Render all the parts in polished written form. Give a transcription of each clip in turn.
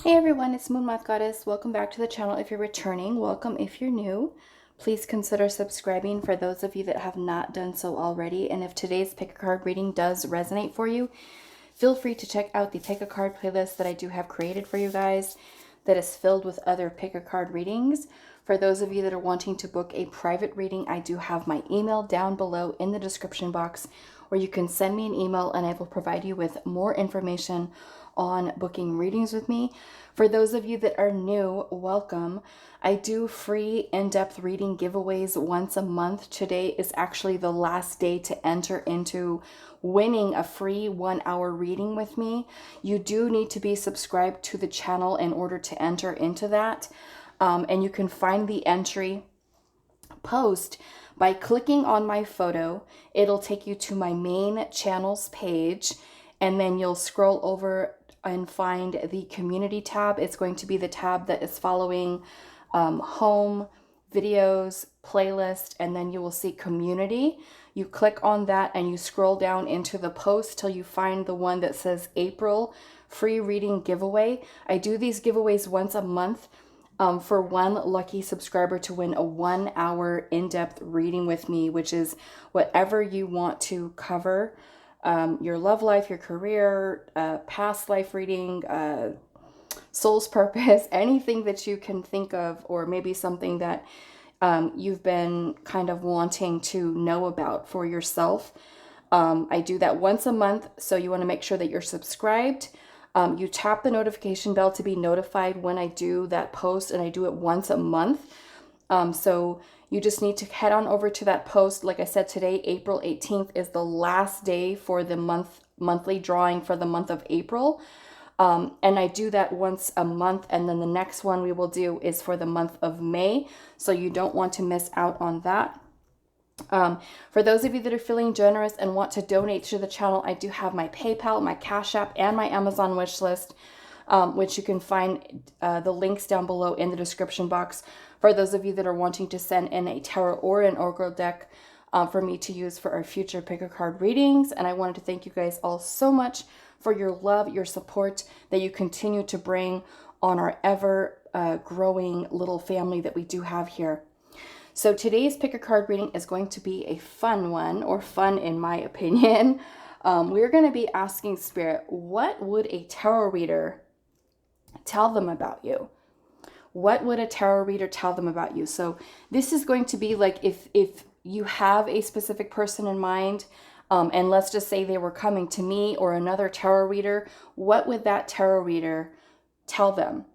Hey everyone, it's moonmothgoddess. Welcome back to the channel if you're returning. Welcome if you're new. Please consider subscribing for those of you that have not done so already. And if today's pick a card reading does resonate for you, feel free to check out the pick a card playlist that I do have created for you guys that is filled with other pick a card readings. For those of you that are wanting to book a private reading, I do have my email down below in the description box where you can send me an email and I will provide you with more information on booking readings with me. For those of you that are new, welcome. I do free in-depth reading giveaways once a month. Today is actually the last day to enter into winning a free 1-hour reading with me. You do need to be subscribed to the channel in order to enter into that. And you can find the entry post by clicking on my photo. It'll take you to my main channels page, and then you'll scroll over and find the community tab. It's going to be the tab that is following home, videos, playlist, and then you will see community. You click on that and you scroll down into the post till you find the one that says April free reading giveaway. I do these giveaways once a month for one lucky subscriber to win a 1-hour in-depth reading with me, which is whatever you want to cover. Your love life, your career, past life reading, soul's purpose, anything that you can think of, or maybe something that you've been kind of wanting to know about for yourself. I do that once a month, so you want to make sure that you're subscribed. You tap the notification bell to be notified when I do that post, and I do it once a month. So you just need to head on over to that post. Like I said, today, April 18th, is the last day for the monthly drawing for the month of April. And I do that once a month, and then the next one we will do is for the month of May. So you don't want to miss out on that. For those of you that are feeling generous and want to donate to the channel, I do have my PayPal, my Cash App, and my Amazon wish list, which you can find the links down below in the description box. For those of you that are wanting to send in a tarot or an oracle deck for me to use for our future pick a card readings. And I wanted to thank you guys all so much for your love, your support that you continue to bring on our ever growing little family that we do have here. So today's pick a card reading is going to be a fun one, or fun in my opinion. We're going to be asking Spirit, what would a tarot reader tell them about you? What would a tarot reader tell them about you? So this is going to be like if you have a specific person in mind, and let's just say they were coming to me or another tarot reader, what would that tarot reader tell them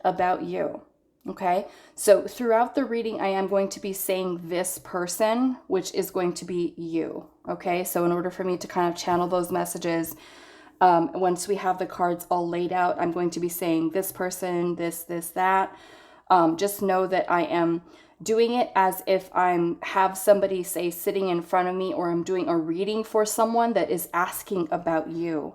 about you? Okay, so throughout the reading, I am going to be saying this person, which is going to be you. Okay, so in order for me to kind of channel those messages, once we have the cards all laid out, I'm going to be saying this person, this, that. Just know that I am doing it as if I'm have somebody, say, sitting in front of me, or I'm doing a reading for someone that is asking about you.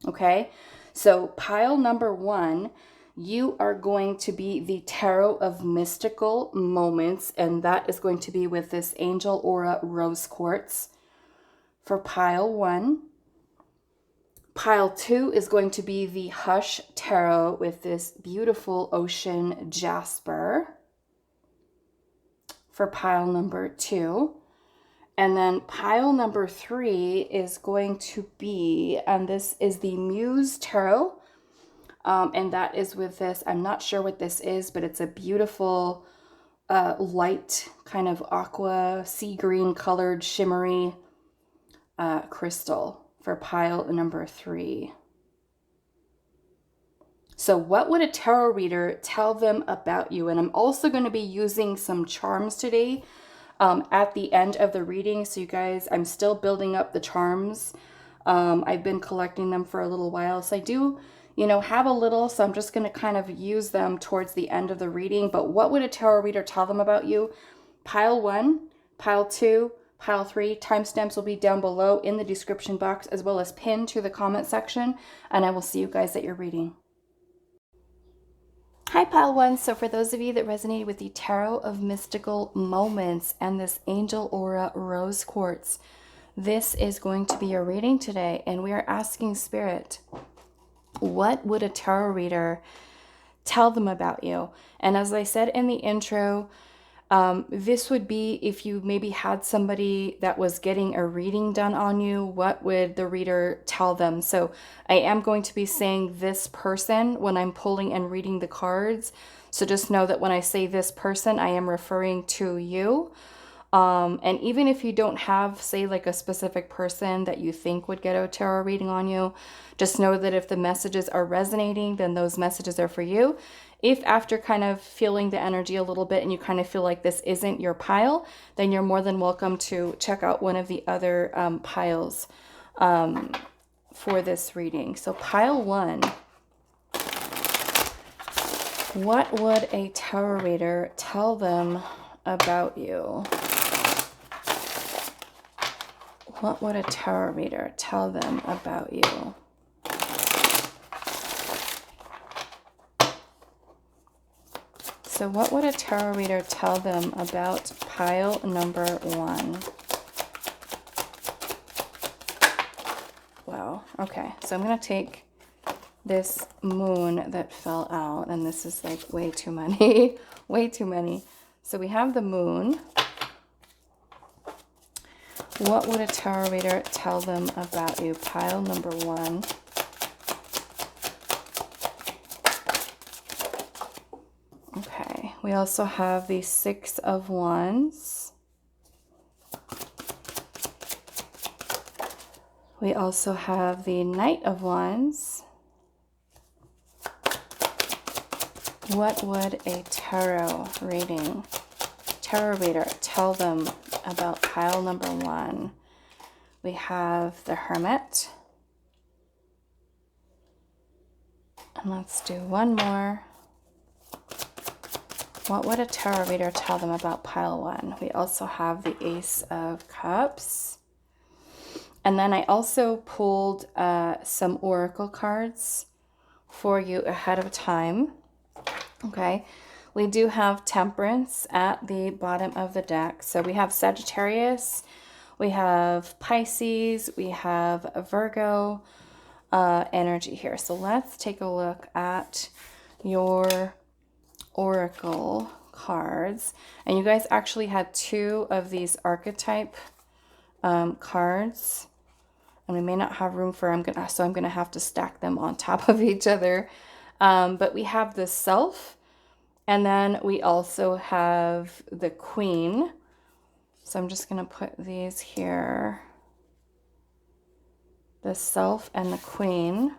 Okay, so pile number 1, you are going to be the Tarot of Mystical Moments, and that is going to be with this Angel Aura Rose Quartz for pile 1. Pile 2 is going to be the Hush Tarot with this beautiful Ocean Jasper for pile number 2. And then pile number 3 is going to be, and this is the Muse Tarot. And that is with this, I'm not sure what this is, but it's a beautiful light kind of aqua sea green colored shimmery crystal for pile number 3. So what would a tarot reader tell them about you? And I'm also going to be using some charms today at the end of the reading. So you guys, I'm still building up the charms. I've been collecting them for a little while. So I do, have a little, so I'm just going to kind of use them towards the end of the reading. But what would a tarot reader tell them about you? Pile 1, pile 2, pile 3. Timestamps will be down below in the description box, as well as pinned to the comment section. And I will see you guys at your reading. Hi, pile 1. So for those of you that resonated with the Tarot of Mystical Moments and this Angel Aura Rose Quartz, this is going to be your reading today. And we are asking Spirit, what would a tarot reader tell them about you. And as I said in the intro, this would be if you maybe had somebody that was getting a reading done on you, what would the reader tell them? So I am going to be saying this person when I'm pulling and reading the cards. So just know that when I say this person, I am referring to you. And even if you don't have, say, like a specific person that you think would get a tarot reading on you, just know that if the messages are resonating, then those messages are for you. If after kind of feeling the energy a little bit and you kind of feel like this isn't your pile, then you're more than welcome to check out one of the other piles for this reading. So pile 1. What would a tarot reader tell them about you? What would a tarot reader tell them about you? So what would a tarot reader tell them about pile number 1? Wow. Okay. So I'm going to take this moon that fell out, and this is like way too many. Way too many. So we have the moon. What would a tarot reader tell them about you? Pile number 1. Okay, we also have the 6 of Wands. We also have the Knight of Wands. What would a tarot reader tell them about pile number 1? We have the Hermit. And let's do one more. What would a tarot reader tell them about pile 1? We also have the Ace of Cups. And then I also pulled some oracle cards for you ahead of time. Okay. We do have Temperance at the bottom of the deck. So we have Sagittarius, we have Pisces, we have a Virgo energy here. So let's take a look at your oracle cards. And you guys actually had 2 of these archetype cards. And we may not have room for, so I'm gonna have to stack them on top of each other. But we have the Self. And then we also have the Queen. So I'm just going to put these here. The Self and the Queen.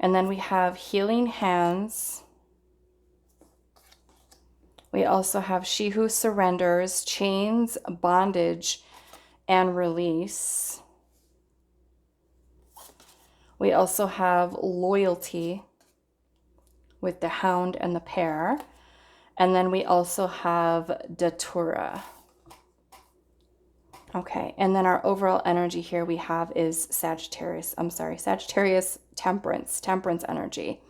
And then we have Healing Hands. We also have She Who Surrenders, Chains, Bondage, and Release. We also have Loyalty with the Hound and the Pair. And then we also have Datura. Okay, and then our overall energy here we have is Sagittarius Temperance energy.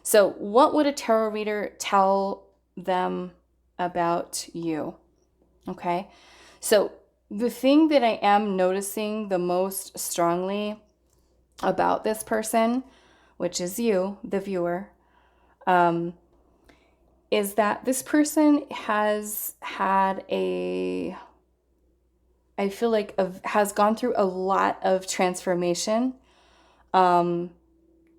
So what would a tarot reader tell them about you? Okay, so the thing that I am noticing the most strongly about this person, which is you, the viewer, is that this person has had I feel like has gone through a lot of transformation in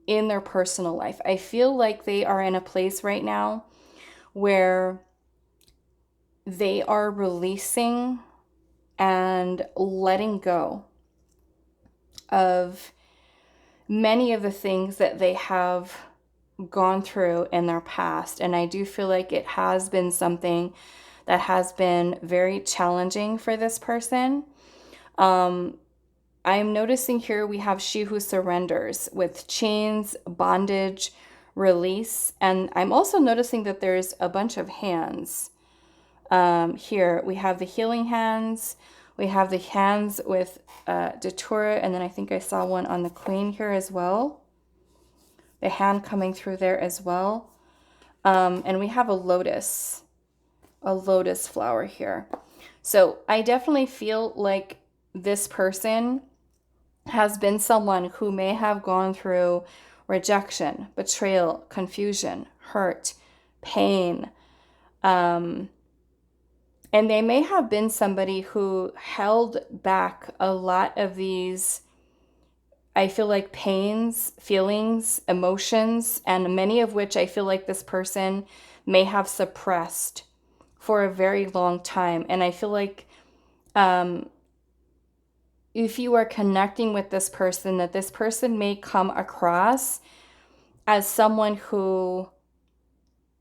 their personal life. I feel like they are in a place right now where they are releasing and letting go of many of the things that they have gone through in their past. And I do feel like it has been something that has been very challenging for this person. I'm noticing here we have She Who Surrenders with Chains, Bondage, Release. And I'm also noticing that there's a bunch of hands. Here we have the Healing Hands. We have the hands with Datura. And then I think I saw one on the Queen here as well. The hand coming through there as well. And we have a lotus flower here. So I definitely feel like this person has been someone who may have gone through rejection, betrayal, confusion, hurt, pain. And they may have been somebody who held back a lot of these, I feel like, pains, feelings, emotions, and many of which I feel like this person may have suppressed for a very long time. And I feel like if you are connecting with this person, that this person may come across as someone who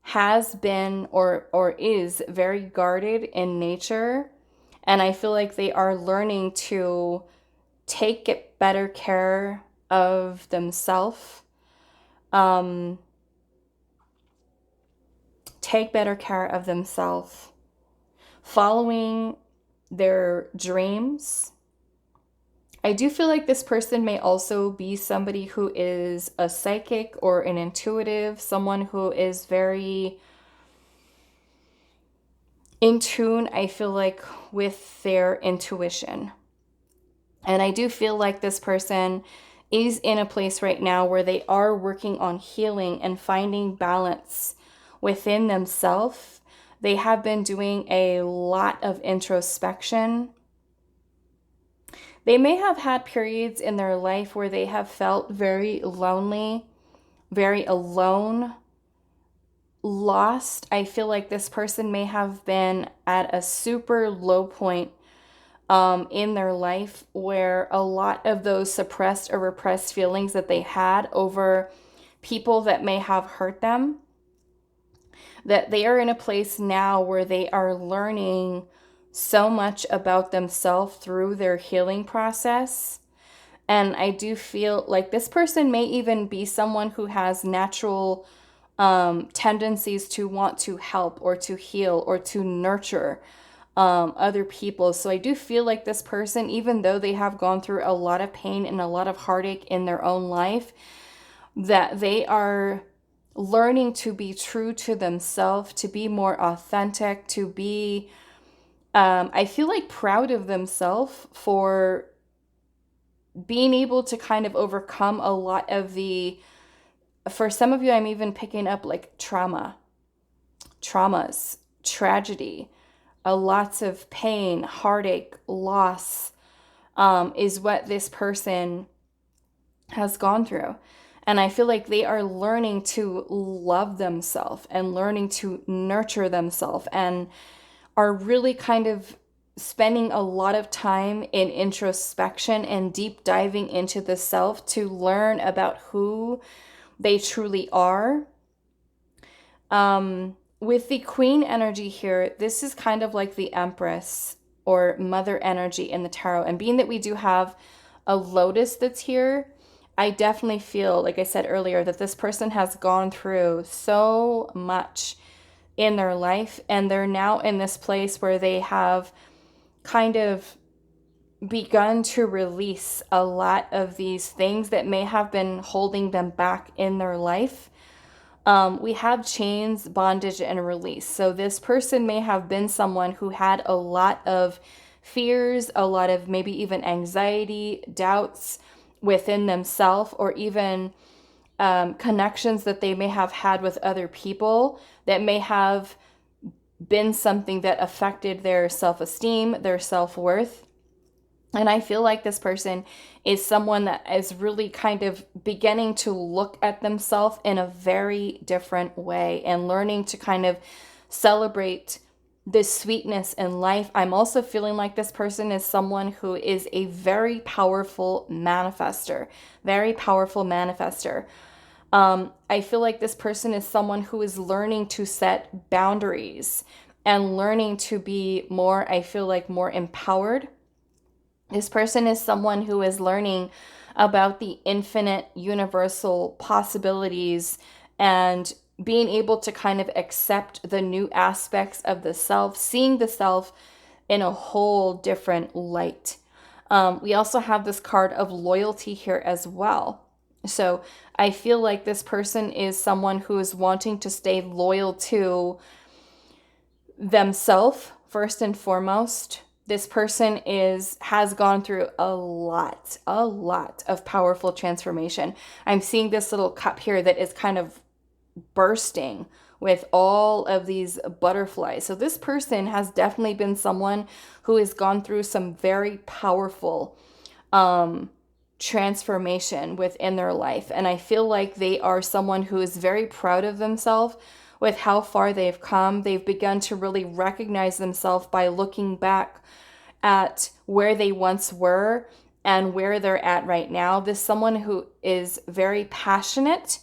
has been or is very guarded in nature. And I feel like they are learning to take better care of themselves. Take better care of themselves. Following their dreams. I do feel like this person may also be somebody who is a psychic or an intuitive, someone who is very in tune, I feel like, with their intuition. And I do feel like this person is in a place right now where they are working on healing and finding balance within themselves. They have been doing a lot of introspection. They may have had periods in their life where they have felt very lonely, very alone, lost. I feel like this person may have been at a super low point in their life where a lot of those suppressed or repressed feelings that they had over people that may have hurt them, that they are in a place now where they are learning so much about themselves through their healing process. And I do feel like this person may even be someone who has natural tendencies to want to help or to heal or to nurture other people. So I do feel like this person, even though they have gone through a lot of pain and a lot of heartache in their own life, that they are learning to be true to themselves, to be more authentic, to be I feel like proud of themselves for being able to kind of overcome a lot of for some of you, I'm even picking up like traumas, tragedy, lots of pain, heartache, loss, is what this person has gone through. And I feel like they are learning to love themselves and learning to nurture themselves and are really kind of spending a lot of time in introspection and deep diving into the self to learn about who they truly are. With the Queen energy here, this is kind of like the Empress or Mother energy in the tarot. And being that we do have a Lotus that's here, I definitely feel, like I said earlier, that this person has gone through so much in their life, and they're now in this place where they have kind of begun to release a lot of these things that may have been holding them back in their life. We have chains, bondage, and release. So this person may have been someone who had a lot of fears, a lot of maybe even anxiety, doubts within themselves, or even connections that they may have had with other people that may have been something that affected their self-esteem, their self-worth. And I feel like this person is someone that is really kind of beginning to look at themselves in a very different way and learning to kind of celebrate the sweetness in life. I'm also feeling like this person is someone who is a very powerful manifester, very powerful manifester. I feel like this person is someone who is learning to set boundaries and learning to be more, I feel like, more empowered. This person is someone who is learning about the infinite universal possibilities and being able to kind of accept the new aspects of the self, seeing the self in a whole different light. We also have this card of loyalty here as well. So I feel like this person is someone who is wanting to stay loyal to themselves first and foremost, This person has gone through a lot of powerful transformation. I'm seeing this little cup here that is kind of bursting with all of these butterflies. So this person has definitely been someone who has gone through some very powerful transformation within their life. And I feel like they are someone who is very proud of themselves with how far they've come. They've begun to really recognize themselves by looking back at where they once were and where they're at right now. This is someone who is very passionate,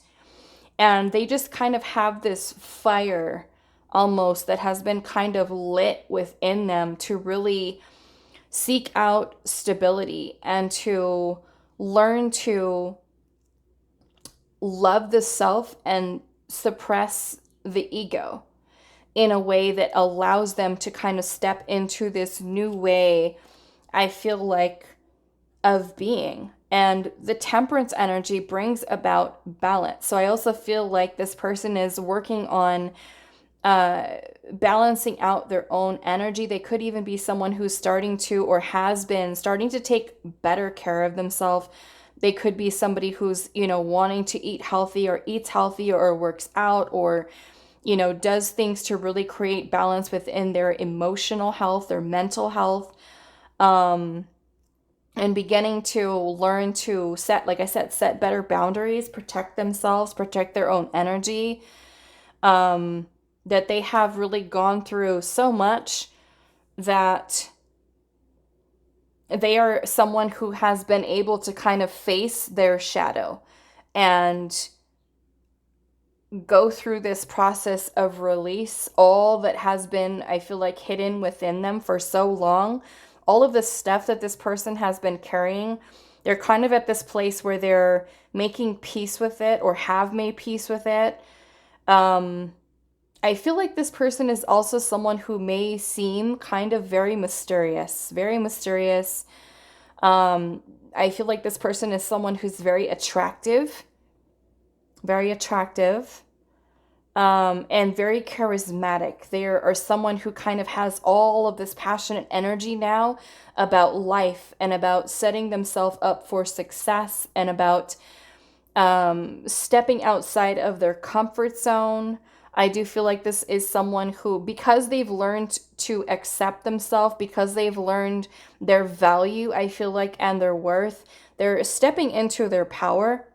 and they just kind of have this fire almost that has been kind of lit within them to really seek out stability and to learn to love the self and suppress the ego in a way that allows them to kind of step into this new way, I feel like, of being. And the temperance energy brings about balance. So I also feel like this person is working on balancing out their own energy. They could even be someone who's starting to, or has been starting to, take better care of themselves. They could be somebody who's, wanting to eat healthy or eats healthy or works out or, does things to really create balance within their emotional health, their mental health. And beginning to learn to set, like I said, set better boundaries, protect themselves, protect their own energy. That they have really gone through so much that they are someone who has been able to kind of face their shadow and go through this process of release, all that has been, I feel like, hidden within them for so long. All of the stuff that this person has been carrying, they're kind of at this place where they're making peace with it or have made peace with it. I feel like this person is also someone who may seem kind of very mysterious, very mysterious. I feel like this person is someone who's very attractive, and very charismatic. They are someone who kind of has all of this passionate energy now about life and about setting themselves up for success and about stepping outside of their comfort zone. I do feel like this is someone who, because they've learned to accept themselves, because they've learned their value, I feel like, and their worth, they're stepping into their power.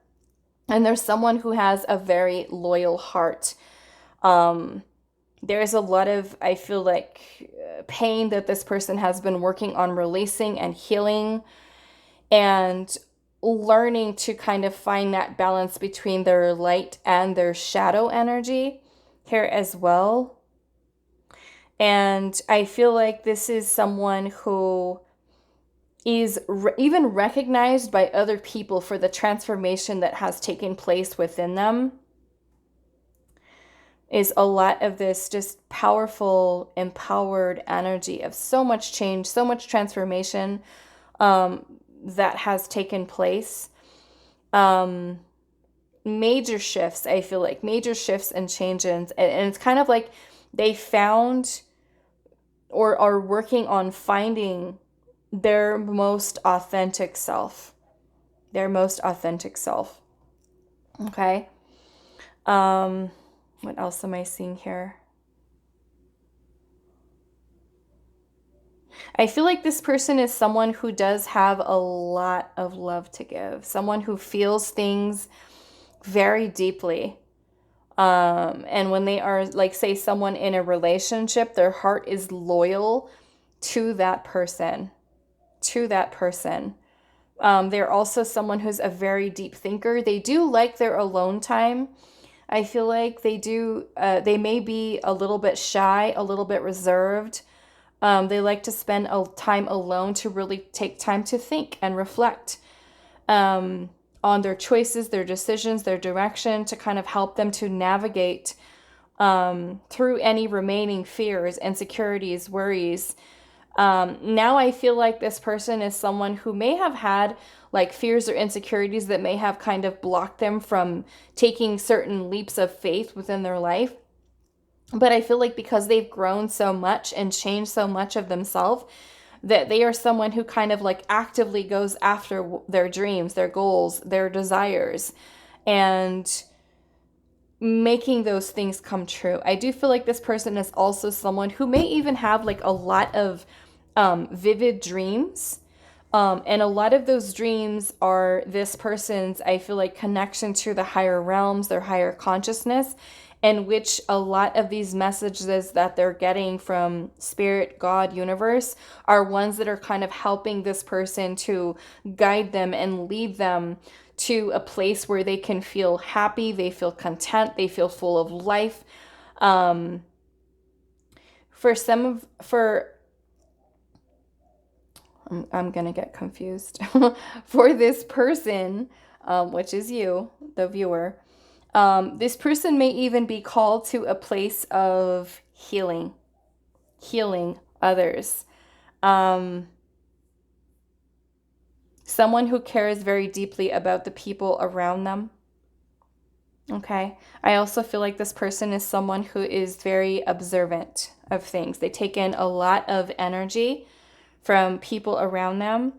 And there's someone who has a very loyal heart. There's a lot of, I feel like, pain that this person has been working on releasing and healing and learning to kind of find that balance between their light and their shadow energy here as well. And I feel like this is someone who is even recognized by other people for the transformation that has taken place within them. Is a lot of this just powerful, empowered energy of so much change, so much transformation that has taken place. Major shifts, I feel like, major shifts and changes. And it's kind of like they found or are working on finding their most authentic self. Their most authentic self. Okay. What else am I seeing here? I feel like this person is someone who does have a lot of love to give. Someone who feels things very deeply. And when they are, like, say, someone in a relationship, their heart is loyal to that person. They're also someone who's a very deep thinker. They do like their alone time. I feel like they do, they may be a little bit shy, a little bit reserved. They like to spend time alone to really take time to think and reflect on their choices, their decisions, their direction, to kind of help them to navigate through any remaining fears, insecurities, worries. Now I feel like this person is someone who may have had like fears or insecurities that may have kind of blocked them from taking certain leaps of faith within their life. But I feel like because they've grown so much and changed so much of themselves, that they are someone who kind of like actively goes after their dreams, their goals, their desires, and making those things come true. I do feel like this person is also someone who may even have like a lot of vivid dreams. And a lot of those dreams are this person's, I feel like, connection to the higher realms, their higher consciousness, in which a lot of these messages that they're getting from spirit, God, universe are ones that are kind of helping this person to guide them and lead them to a place where they can feel happy, they feel content, they feel full of life. I'm gonna get confused. For this person, which is you, the viewer, this person may even be called to a place of healing others. Someone who cares very deeply about the people around them. Okay. I also feel like this person is someone who is very observant of things. They take in a lot of energy from people around them,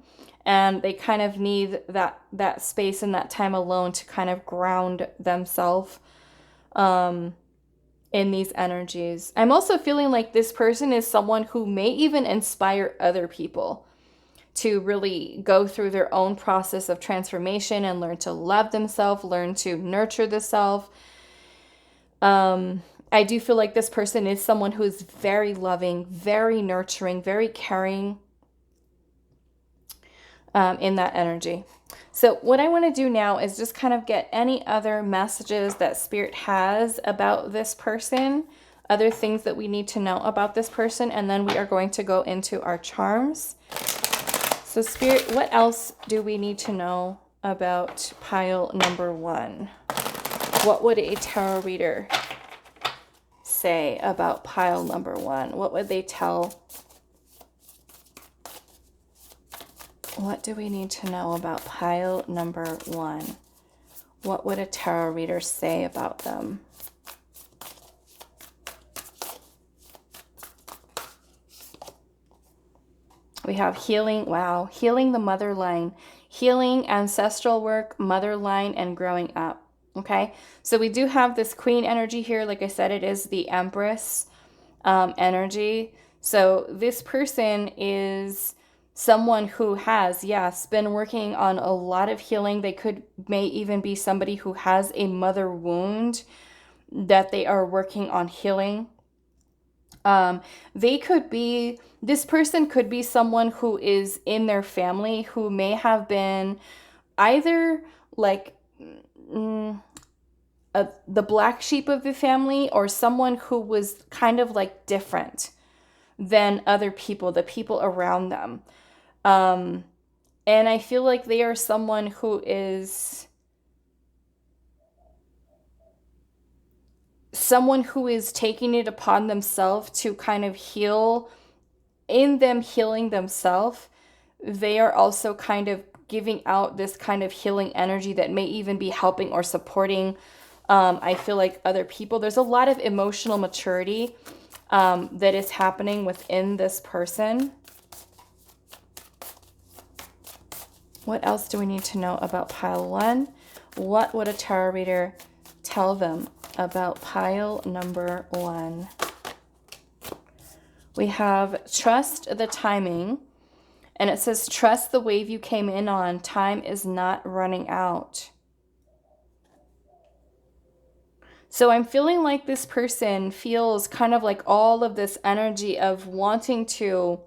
and they kind of need that space and that time alone to kind of ground themselves in these energies. I'm also feeling like this person is someone who may even inspire other people to really go through their own process of transformation and learn to love themselves, learn to nurture the self. I do feel like this person is someone who is very loving, very nurturing, very caring in that energy. So what I want to do now is just kind of get any other messages that Spirit has about this person, other things that we need to know about this person, and then we are going to go into our charms. So Spirit, what else do we need to know about pile number 1? What would a tarot reader say about pile number 1? What would they tell? What do we need to know about pile number 1? What would a tarot reader say about them? We have healing, wow, healing the mother line, healing ancestral work, mother line, and growing up. Okay, so we do have this queen energy here. Like I said, it is the Empress energy. So this person is someone who has, yes, been working on a lot of healing. They may even be somebody who has a mother wound that they are working on healing. This person could be someone who is in their family who may have been either like the black sheep of the family, or someone who was kind of like different than other people, the people around them. And I feel like they are someone who is taking it upon themselves to kind of heal. In them healing themselves, they are also kind of giving out this kind of healing energy that may even be helping or supporting, I feel like, other people. There's a lot of emotional maturity that is happening within this person. What else do we need to know about pile 1? What would a tarot reader tell them about pile number 1? We have trust the timing, and it says trust the wave you came in on. Time is not running out. So I'm feeling like this person feels kind of like all of this energy of wanting to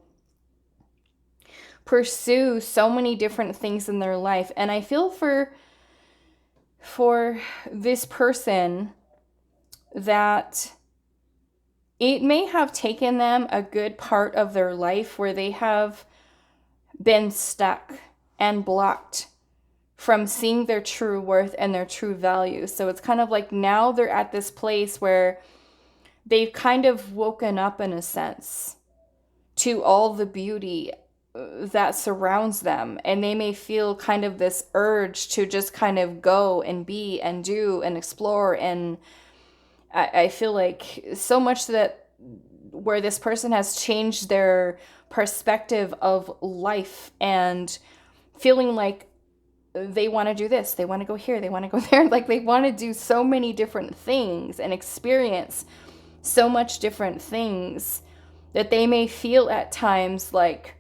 pursue so many different things in their life. And I feel for this person that it may have taken them a good part of their life where they have been stuck and blocked from seeing their true worth and their true value. So it's kind of like now they're at this place where they've kind of woken up, in a sense, to all the beauty that surrounds them. And they may feel kind of this urge to just kind of go and be and do and explore. And I feel like so much that where this person has changed their perspective of life and feeling like they want to do this, they want to go here, they want to go there. Like they want to do so many different things and experience so much different things that they may feel at times like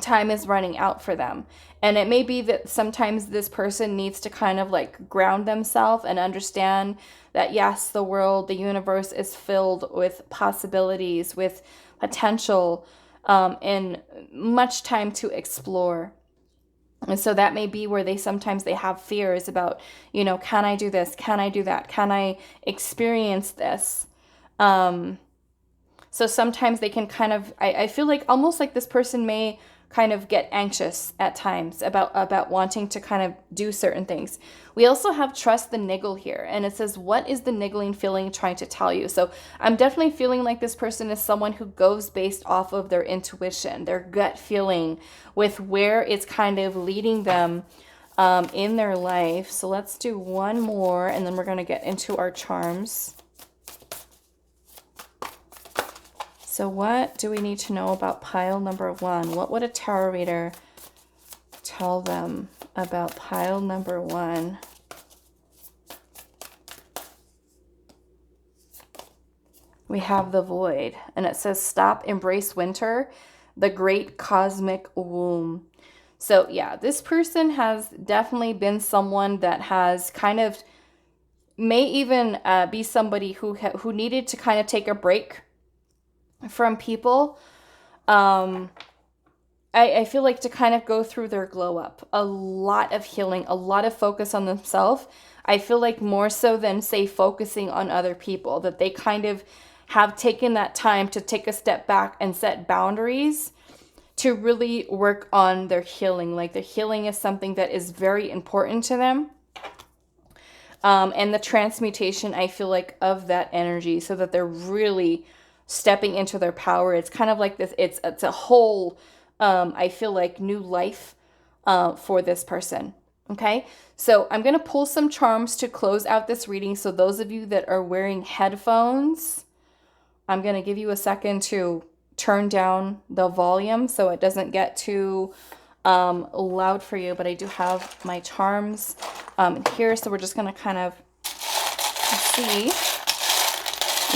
time is running out for them. And it may be that sometimes this person needs to kind of like ground themselves and understand that yes, the world, the universe is filled with possibilities, with potential, and much time to explore. And so that may be where they have fears about, can I do this? Can I do that? Can I experience this? So sometimes they can kind of, I feel like almost like this person may kind of get anxious at times about wanting to kind of do certain things. We also have trust the niggle here, and it says, what is the niggling feeling trying to tell you? So I'm definitely feeling like this person is someone who goes based off of their intuition, their gut feeling with where it's kind of leading them in their life. So let's do one more, and then we're going to get into our charms. So what do we need to know about pile number 1? What would a tarot reader tell them about pile number 1? We have the void, and it says, stop, embrace winter, the great cosmic womb. So yeah, this person has definitely been someone that has kind of, may even be somebody who needed to kind of take a break from people. I feel like to kind of go through their glow up, a lot of healing, a lot of focus on themselves. I feel like more so than say focusing on other people, that they kind of have taken that time to take a step back and set boundaries to really work on their healing. Like their healing is something that is very important to them. And the transmutation, I feel like, of that energy, so that they're really stepping into their power. It's kind of like this, it's a whole, I feel like, new life for this person. Okay, so I'm going to pull some charms to close out this reading. So those of you that are wearing headphones, I'm going to give you a second to turn down the volume so it doesn't get too loud for you. But I do have my charms here, so we're just going to kind of see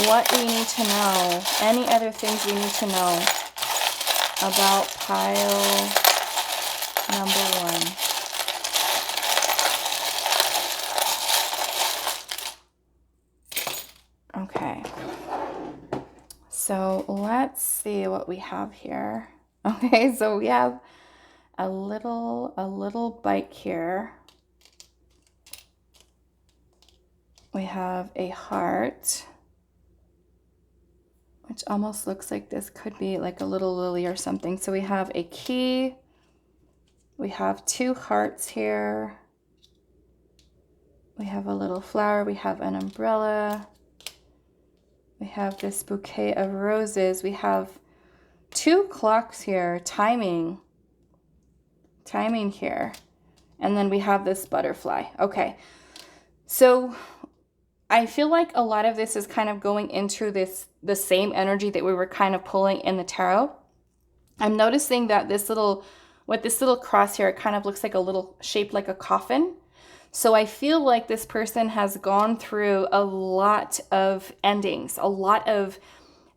what we need to know, any other things we need to know about pile number 1. Okay, so let's see what we have here. Okay, so we have a little bike here. We have a heart, which almost looks like this could be like a little lily or something. So we have a key. We have 2 hearts here. We have a little flower. We have an umbrella. We have this bouquet of roses. We have 2 clocks here, timing here. And then we have this butterfly. Okay, so I feel like a lot of this is kind of going into the same energy that we were kind of pulling in the tarot. I'm noticing that this little cross here, it kind of looks like a little shaped like a coffin. So I feel like this person has gone through a lot of endings, a lot of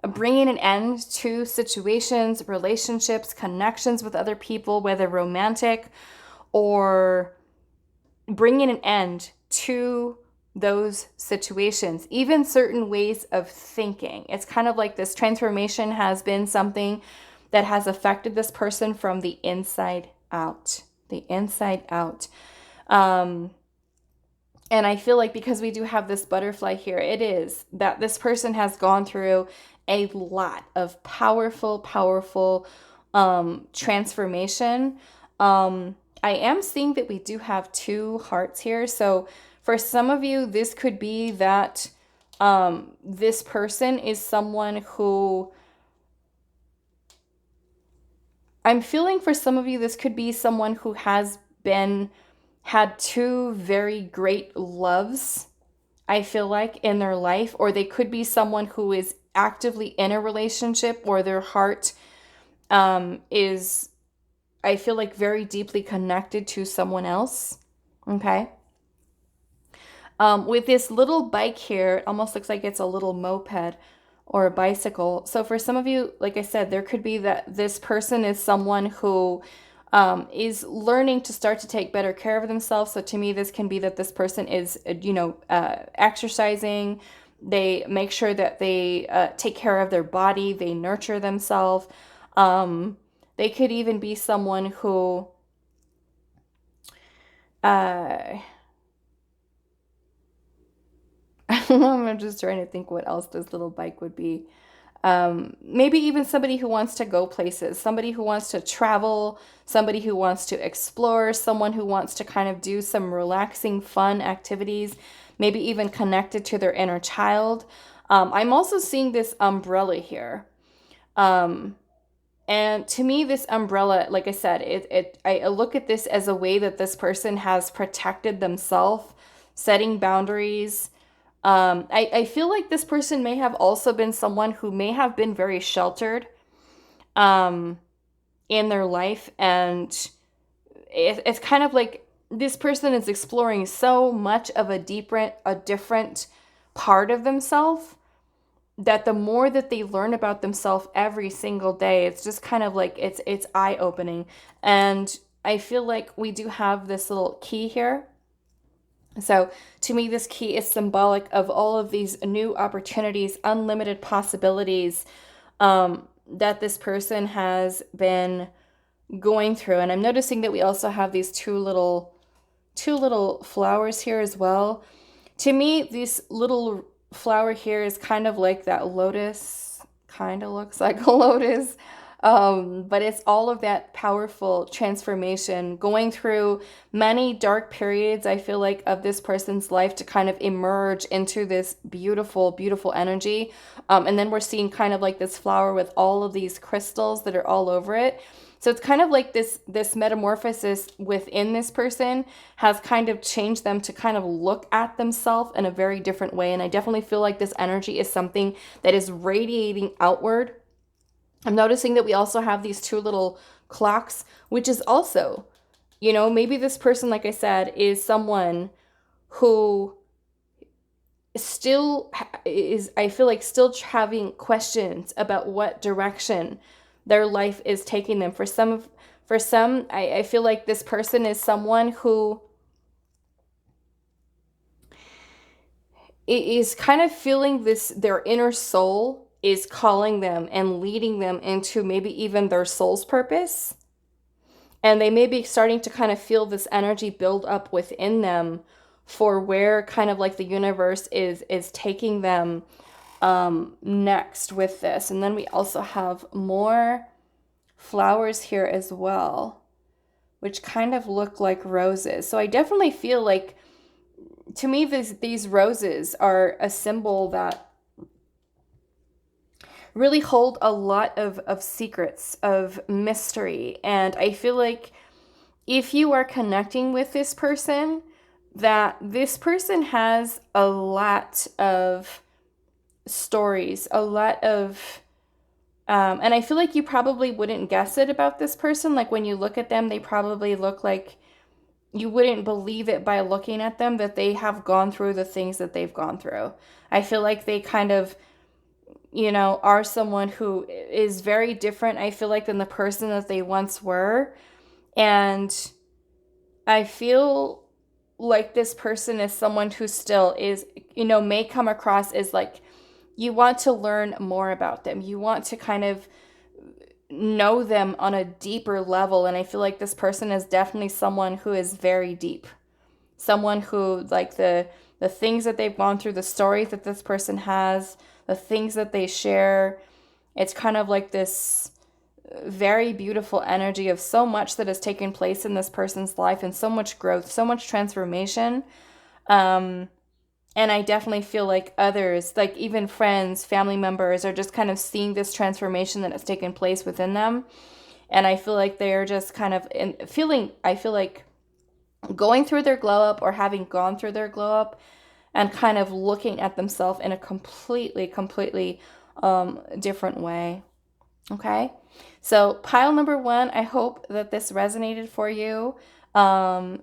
bringing an end to situations, relationships, connections with other people, whether romantic, or bringing an end to those situations, even certain ways of thinking. It's kind of like this transformation has been something that has affected this person from the inside out. And I feel like because we do have this butterfly here, it is that this person has gone through a lot of powerful transformation. I am seeing that we do have 2 hearts here. So for some of you, this could be that this person is someone who, I'm feeling for some of you, this could be someone who has had 2 very great loves, I feel like, in their life. Or they could be someone who is actively in a relationship, or their heart is, I feel like, very deeply connected to someone else. Okay. With this little bike here, it almost looks like it's a little moped or a bicycle. So for some of you, like I said, there could be that this person is someone who is learning to start to take better care of themselves. So to me, this can be that this person is, exercising. They make sure that they take care of their body. They nurture themselves. They could even be someone who I'm just trying to think what else this little bike would be. Maybe even somebody who wants to go places, somebody who wants to travel, somebody who wants to explore, someone who wants to kind of do some relaxing, fun activities, maybe even connected to their inner child. I'm also seeing this umbrella here. And to me, this umbrella, like I said, I look at this as a way that this person has protected themselves, setting boundaries. I feel like this person may have also been someone who may have been very sheltered in their life. And it's kind of like this person is exploring so much of a different part of themselves, that the more that they learn about themselves every single day, it's just kind of like it's eye-opening. And I feel like we do have this little key here. So to me, this key is symbolic of all of these new opportunities, unlimited possibilities that this person has been going through. And I'm noticing that we also have these two little flowers here as well. To me, this little flower here is kind of like that lotus, kind of looks like a lotus. But it's all of that powerful transformation, going through many dark periods, I feel like, of this person's life to kind of emerge into this beautiful, beautiful energy. And then we're seeing kind of like this flower with all of these crystals that are all over it. So it's kind of like this metamorphosis within this person has kind of changed them to kind of look at themselves in a very different way. And I definitely feel like this energy is something that is radiating outward. I'm noticing that we also have these two little clocks, which is also, maybe this person, like I said, is someone who still is, I feel like, still having questions about what direction their life is taking them. For some, I feel like this person is someone who is kind of feeling their inner soul is calling them and leading them into maybe even their soul's purpose. And they may be starting to kind of feel this energy build up within them for where kind of like the universe is taking them next with this. And then we also have more flowers here as well, which kind of look like roses. So I definitely feel like, to me, these roses are a symbol that really hold a lot of secrets, of mystery. And I feel like if you are connecting with this person, that this person has a lot of stories, a lot of, and I feel like you probably wouldn't guess it about this person. Like when you look at them, they probably look like you wouldn't believe it by looking at them, that they have gone through the things that they've gone through. I feel like they kind of, are someone who is very different, I feel like, than the person that they once were. And I feel like this person is someone who still is, may come across as like, you want to learn more about them. You want to kind of know them on a deeper level. And I feel like this person is definitely someone who is very deep. Someone who, like, the things that they've gone through, the stories that this person has, the things that they share, it's kind of like this very beautiful energy of so much that has taken place in this person's life, and so much growth, so much transformation. And I definitely feel like others, like even friends, family members, are just kind of seeing this transformation that has taken place within them. And I feel like they're just kind of I feel like going through their glow up, or having gone through their glow up, and kind of looking at themselves in a completely different way. Okay, so pile number 1, I hope that this resonated for you. And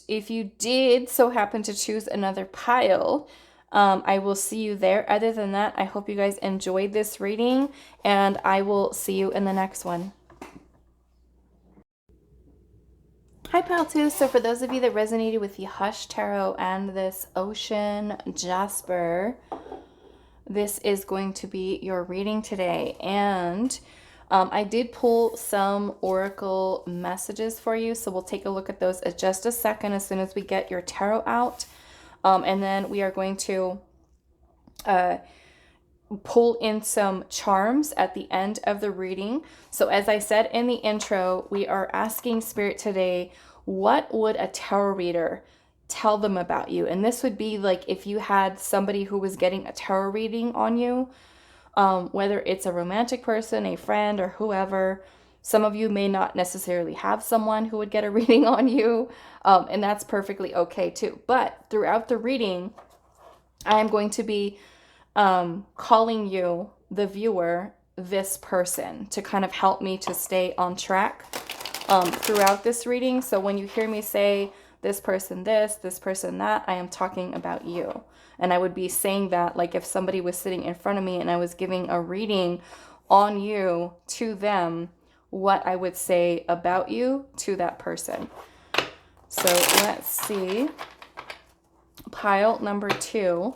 if you did so happen to choose another pile, I will see you there. Other than that, I hope you guys enjoyed this reading, and I will see you in the next one. Hi, Pile 2. So for those of you that resonated with the Hush Tarot and this Ocean Jasper, this is going to be your reading today. And I did pull some oracle messages for you, so we'll take a look at those in just a second as soon as we get your tarot out. And then we are going to pull in some charms at the end of the reading. So as I said in the intro, we are asking Spirit today, what would a tarot reader tell them about you? And this would be like if you had somebody who was getting a tarot reading on you, whether it's a romantic person, a friend, or whoever. Some of you may not necessarily have someone who would get a reading on you, and that's perfectly okay too. But throughout the reading, I am going to be calling you, the viewer, this person to kind of help me to stay on track throughout this reading. So when you hear me say this person this person that, I am talking about you. And I would be saying that like if somebody was sitting in front of me and I was giving a reading on you to them, what I would say about you to that person. So let's see. Pile number 2.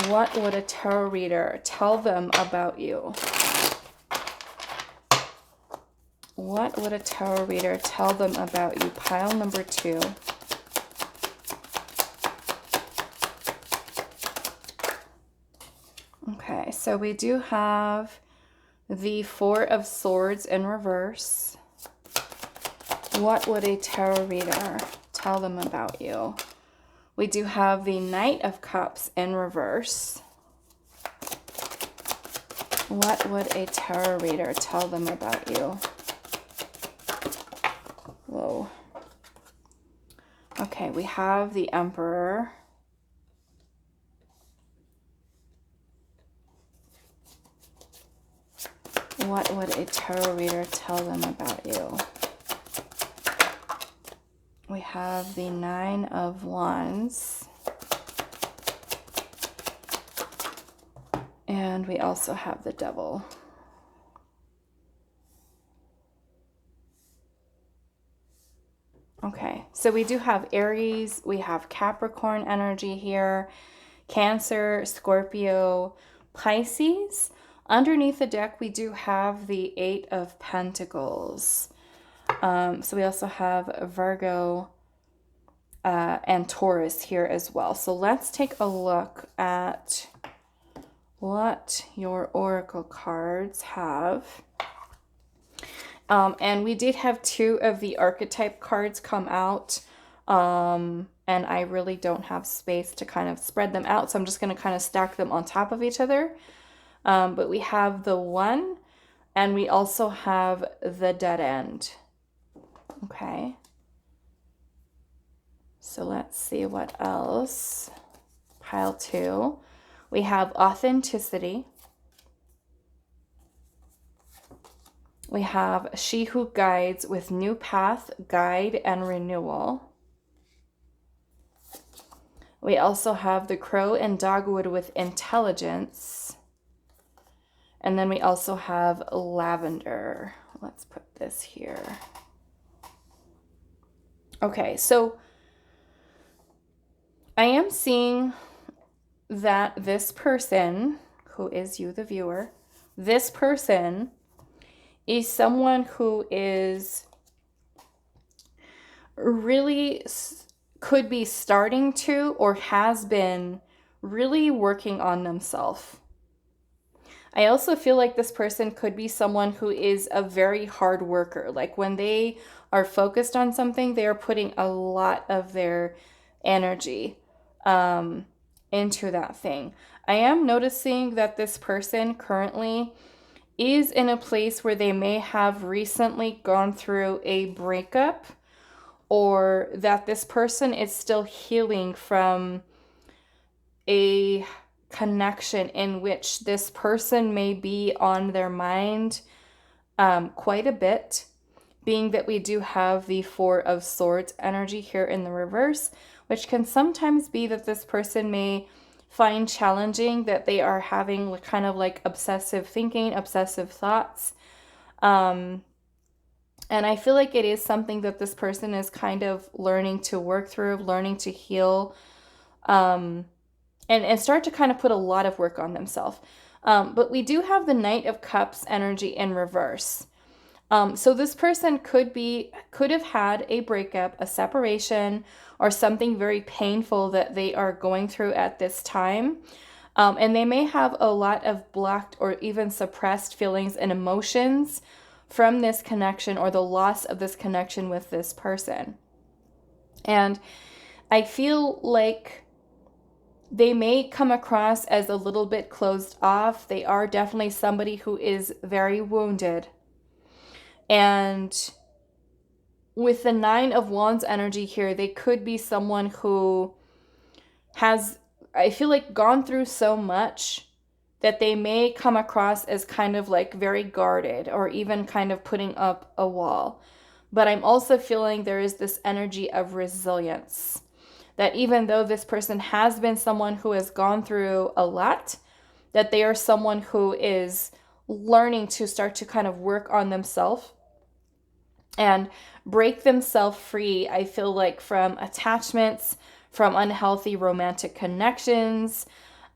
What would a tarot reader tell them about you? What would a tarot reader tell them about you? Pile number 2. Okay, so we do have the 4 of Swords in reverse. What would a tarot reader tell them about you? We do have the Knight of Cups in reverse. What would a tarot reader tell them about you? Whoa. Okay, we have the Emperor. What would a tarot reader tell them about you? We have the 9 of Wands. And we also have the Devil. Okay, so we do have Aries, we have Capricorn energy here, Cancer, Scorpio, Pisces. Underneath the deck, we do have the 8 of Pentacles. So we also have Virgo and Taurus here as well. So let's take a look at what your oracle cards have. And we did have 2 of the archetype cards come out. And I really don't have space to kind of spread them out. So I'm just going to kind of stack them on top of each other. But we have the 1 and we also have the Dead End. Okay. So let's see what else. Pile 2. We have Authenticity. We have She Who Guides with New Path, Guide, and Renewal. We also have the Crow and Dogwood with Intelligence. And then we also have Lavender. Let's put this here. Okay, so I am seeing that this person, who is you, the viewer, this person is someone who is really could be starting to or has been really working on themselves. I also feel like this person could be someone who is a very hard worker. Like when they are focused on something, they are putting a lot of their energy into that thing. I am noticing that this person currently is in a place where they may have recently gone through a breakup, or that this person is still healing from a connection in which this person may be on their mind quite a bit, being that we do have the Four of Swords energy here in the reverse, which can sometimes be that this person may find challenging that they are having kind of like obsessive thinking, obsessive thoughts. And I feel like it is something that this person is kind of learning to work through, learning to heal, and start to kind of put a lot of work on themselves. But we do have the Knight of Cups energy in reverse. So this person could have had a breakup, a separation, or something very painful that they are going through at this time. And they may have a lot of blocked or even suppressed feelings and emotions from this connection or the loss of this connection with this person. And I feel like they may come across as a little bit closed off. They are definitely somebody who is very wounded. And with the Nine of Wands energy here, they could be someone who has, I feel like, gone through so much that they may come across as kind of like very guarded or even kind of putting up a wall. But I'm also feeling there is this energy of resilience, that even though this person has been someone who has gone through a lot, that they are someone who is learning to start to kind of work on themselves and break themselves free, I feel like, from attachments, from unhealthy romantic connections,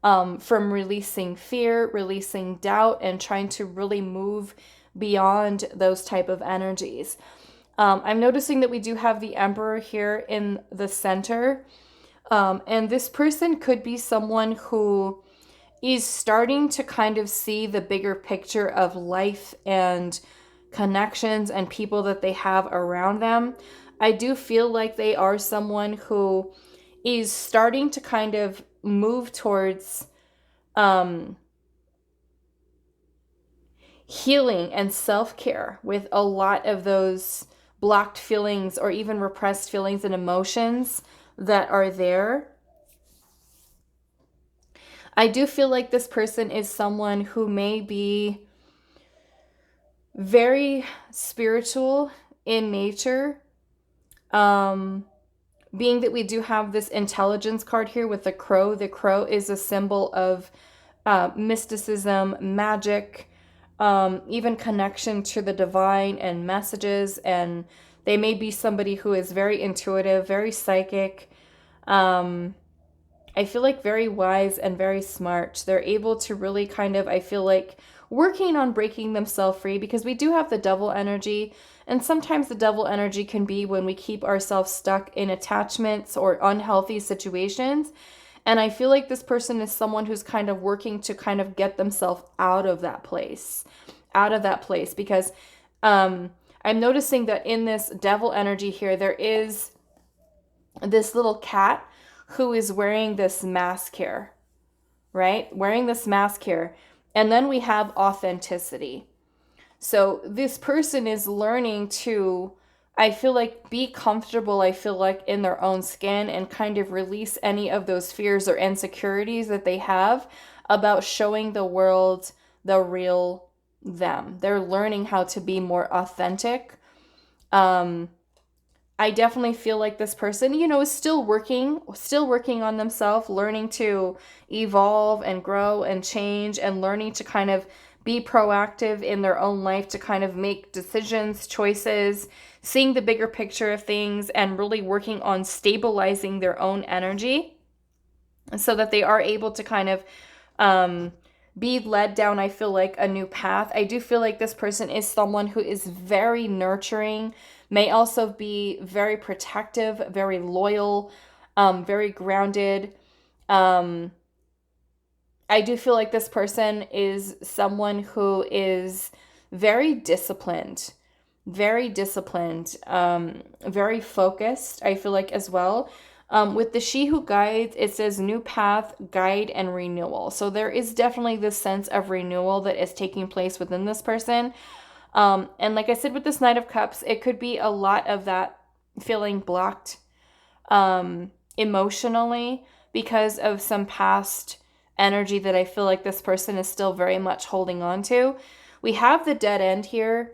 from releasing fear, releasing doubt, and trying to really move beyond those type of energies. I'm noticing that we do have the Emperor here in the center. And this person could be someone who is starting to kind of see the bigger picture of life and connections and people that they have around them. I do feel like they are someone who is starting to kind of move towards healing and self-care with a lot of those blocked feelings or even repressed feelings and emotions that are there. I do feel like this person is someone who may be very spiritual in nature. Being that we do have this intelligence card here with the crow. The crow is a symbol of mysticism, magic, even connection to the divine and messages. And they may be somebody who is very intuitive, very psychic. I feel like very wise and very smart. They're able to really kind of, I feel like, working on breaking themselves free, because we do have the Devil energy. And sometimes the Devil energy can be when we keep ourselves stuck in attachments or unhealthy situations. And I feel like this person is someone who's kind of working to kind of get themselves out of that place, because I'm noticing that in this Devil energy here, there is this little cat who is wearing this mask here, right? Wearing this mask here. And then we have authenticity. So this person is learning to, I feel like, be comfortable, I feel like, in their own skin and kind of release any of those fears or insecurities that they have about showing the world the real them. They're learning how to be more authentic. I definitely feel like this person, is still working on themselves, learning to evolve and grow and change, and learning to kind of be proactive in their own life, to kind of make decisions, choices, seeing the bigger picture of things, and really working on stabilizing their own energy so that they are able to kind of be led down, I feel like, a new path. I do feel like this person is someone who is very nurturing, may also be very protective, very loyal, very grounded. I do feel like this person is someone who is very disciplined, very focused, I feel like, as well. With the She Who Guides, it says new path, guide, and renewal. So there is definitely this sense of renewal that is taking place within this person. And like I said, with this Knight of Cups, it could be a lot of that feeling blocked emotionally because of some past energy that I feel like this person is still very much holding on to. We have the dead end here.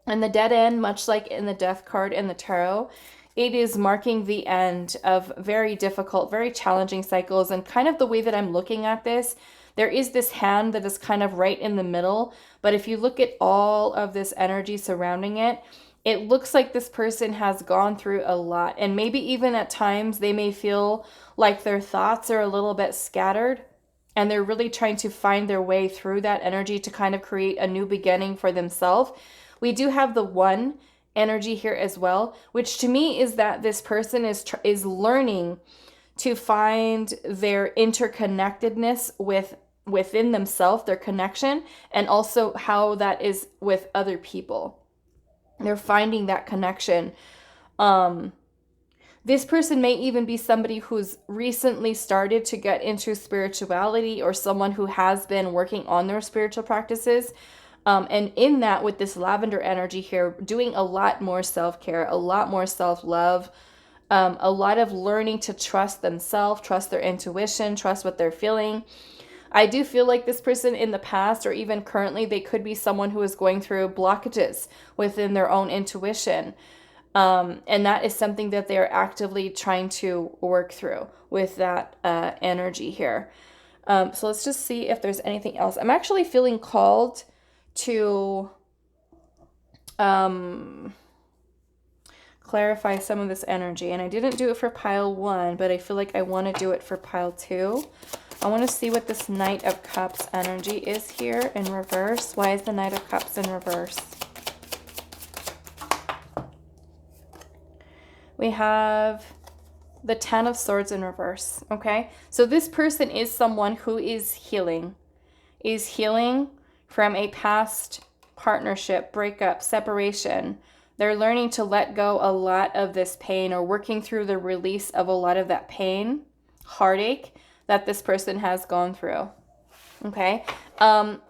And the dead end, much like in the death card in the tarot, it is marking the end of very difficult, very challenging cycles. And kind of the way that I'm looking at this, there is this hand that is kind of right in the middle. But if you look at all of this energy surrounding it, it looks like this person has gone through a lot. And maybe even at times they may feel like their thoughts are a little bit scattered. And they're really trying to find their way through that energy to kind of create a new beginning for themselves. We do have the one energy here as well, which to me is that this person is learning to find their interconnectedness within themselves, their connection, and also how that is with other people. They're finding that connection. This person may even be somebody who's recently started to get into spirituality, or someone who has been working on their spiritual practices. And in that, with this lavender energy here, doing a lot more self-care, a lot more self-love, a lot of learning to trust themselves, trust their intuition, trust what they're feeling. I do feel like this person in the past, or even currently, they could be someone who is going through blockages within their own intuition. And that is something that they are actively trying to work through with that energy here. So let's just see if there's anything else. I'm actually feeling called to clarify some of this energy. And I didn't do it for pile 1, but I feel like I want to do it for pile 2. I want to see what this Knight of Cups energy is here in reverse. Why is the Knight of Cups in reverse? We have the Ten of Swords in reverse, okay? So this person is someone who is healing from a past partnership, breakup, separation. They're learning to let go a lot of this pain, or working through the release of a lot of that pain, heartache that this person has gone through, okay? I'm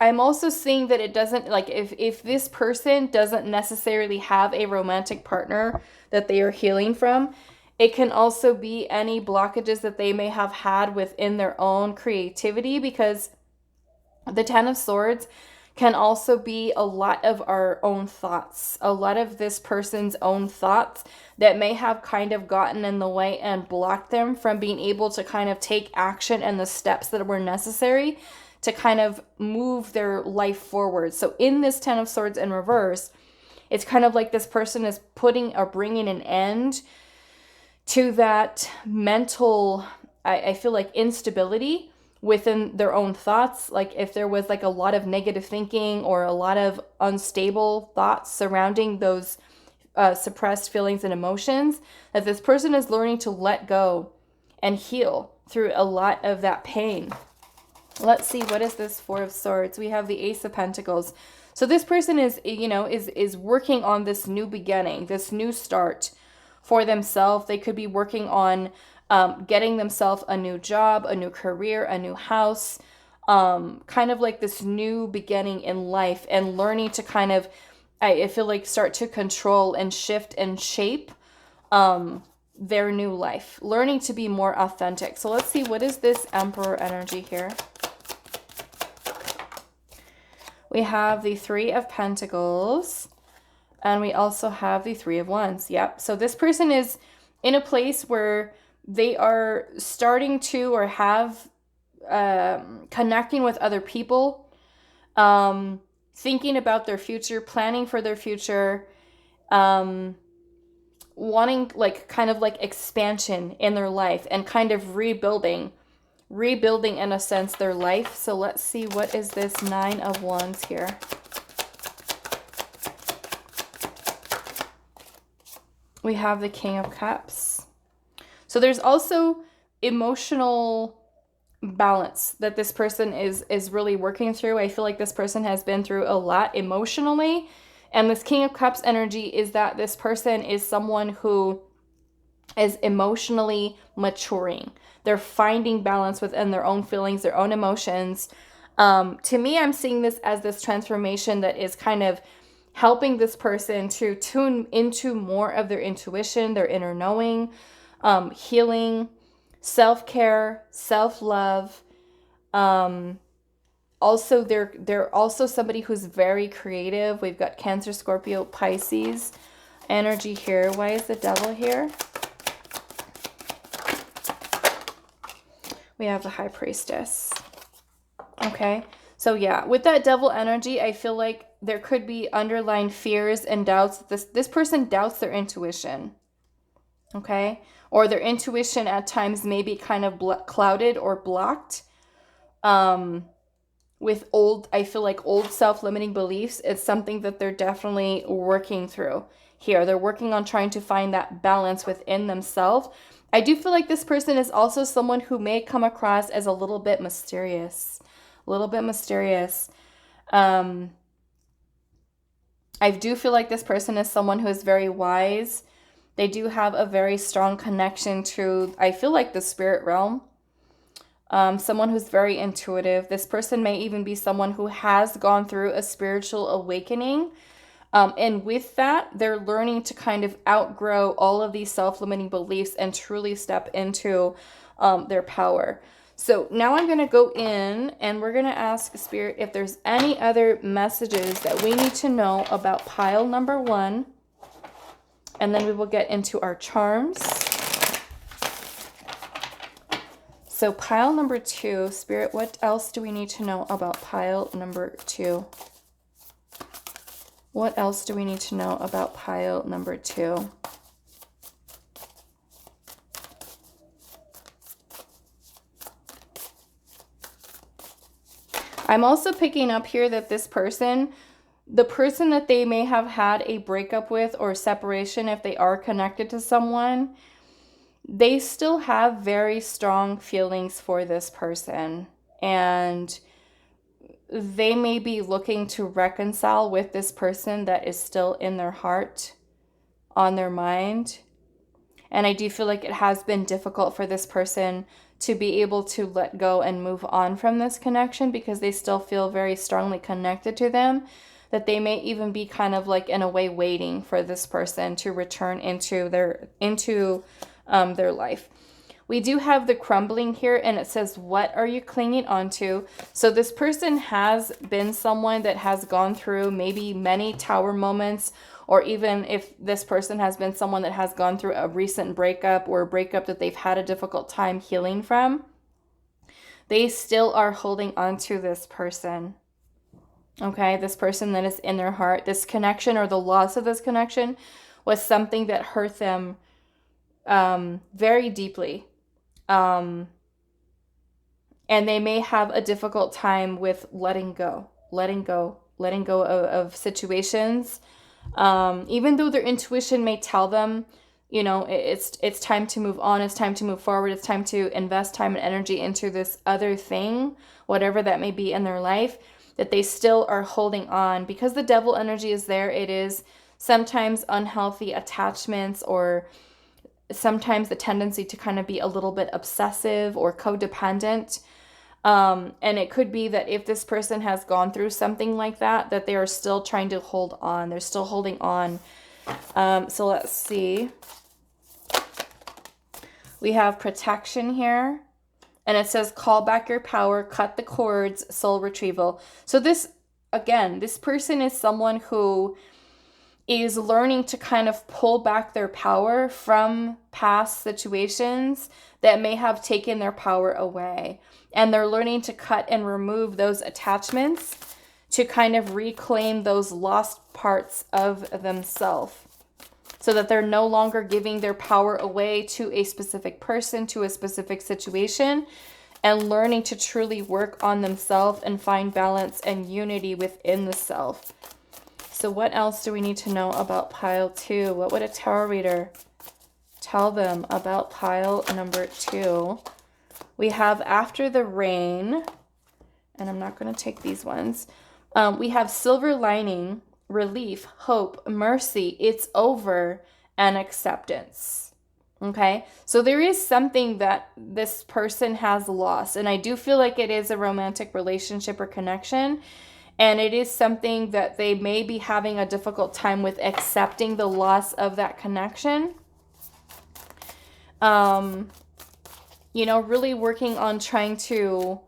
also seeing that it doesn't, like, if this person doesn't necessarily have a romantic partner that they are healing from, it can also be any blockages that they may have had within their own creativity, because the Ten of Swords can also be a lot of our own thoughts, a lot of this person's own thoughts that may have kind of gotten in the way and blocked them from being able to kind of take action and the steps that were necessary to kind of move their life forward. So in this Ten of Swords in reverse, it's kind of like this person is putting or bringing an end to that mental, I feel like, instability within their own thoughts. Like if there was like a lot of negative thinking or a lot of unstable thoughts surrounding those suppressed feelings and emotions, that this person is learning to let go and heal through a lot of that pain. Let's see, what is this Four of Swords? We have the Ace of Pentacles. So this person is, is working on this new beginning, this new start for themselves. They could be working on getting themselves a new job, a new career, a new house, kind of like this new beginning in life, and learning to kind of, I feel like, start to control and shift and shape their new life, learning to be more authentic. So let's see, what is this Emperor energy here? We have the Three of Pentacles, and we also have the Three of Wands. Yep. So this person is in a place where they are starting to, or have, connecting with other people, thinking about their future, planning for their future, wanting like kind of like expansion in their life, and kind of rebuilding in a sense their life. So let's see, what is this Nine of Wands here? We have the King of Cups. So there's also emotional balance that this person is really working through. I feel like this person has been through a lot emotionally. And this King of Cups energy is that this person is someone who is emotionally maturing. They're finding balance within their own feelings, their own emotions. To me, I'm seeing this as this transformation that is kind of helping this person to tune into more of their intuition, their inner knowing, healing, self-care, self-love. Also, they're also somebody who's very creative. We've got Cancer, Scorpio, Pisces energy here. Why is the Devil here? We have the High Priestess. Okay. So yeah, with that Devil energy, I feel like there could be underlying fears and doubts. This person doubts their intuition. Okay. Or their intuition at times may be kind of clouded or blocked. With I feel like old self-limiting beliefs, it's something that they're definitely working through here. They're working on trying to find that balance within themselves. I do feel like this person is also someone who may come across as a little bit mysterious. A little bit mysterious. I do feel like this person is someone who is very wise. They do have a very strong connection to, I feel like, the spirit realm. Someone who's very intuitive. This person may even be someone who has gone through a spiritual awakening. And with that, they're learning to kind of outgrow all of these self-limiting beliefs and truly step into their power. So now I'm going to go in and we're going to ask Spirit if there's any other messages that we need to know about pile number 1. And then we will get into our charms. So pile number 2, Spirit, what else do we need to know about pile number 2? What else do we need to know about pile number 2? I'm also picking up here that this person, the person that they may have had a breakup with or separation, if they are connected to someone, they still have very strong feelings for this person, and they may be looking to reconcile with this person that is still in their heart, on their mind. And I do feel like it has been difficult for this person to be able to let go and move on from this connection because they still feel very strongly connected to them, that they may even be kind of like in a way waiting for this person to return into their life. We do have the crumbling here, and it says, what are you clinging onto? So this person has been someone that has gone through maybe many tower moments, or even if this person has been someone that has gone through a recent breakup or a breakup that they've had a difficult time healing from, they still are holding on to this person. Okay, this person that is in their heart, this connection or the loss of this connection was something that hurt them very deeply. And they may have a difficult time with letting go of situations. Even though their intuition may tell them, you know, it's time to move on, it's time to move forward, it's time to invest time and energy into this other thing, whatever that may be in their life, that they still are holding on because the Devil energy is there. It is sometimes unhealthy attachments, or sometimes the tendency to kind of be a little bit obsessive or codependent. And it could be that if this person has gone through something like that, that they are still trying to hold on. They're still holding on. So let's see. We have protection here. And it says, call back your power, cut the cords, soul retrieval. So this, again, this person is someone who is learning to kind of pull back their power from past situations that may have taken their power away. And they're learning to cut and remove those attachments to kind of reclaim those lost parts of themselves, so that they're no longer giving their power away to a specific person, to a specific situation, and learning to truly work on themselves and find balance and unity within the self. So what else do we need to know about pile 2? What would a tarot reader tell them about pile number 2? We have after the rain, and I'm not going to take these ones. We have silver lining, relief, hope, mercy, it's over, and acceptance. Okay, so there is something that this person has lost, and I do feel like it is a romantic relationship or connection, and it is something that they may be having a difficult time with accepting the loss of that connection. you know, really working on trying to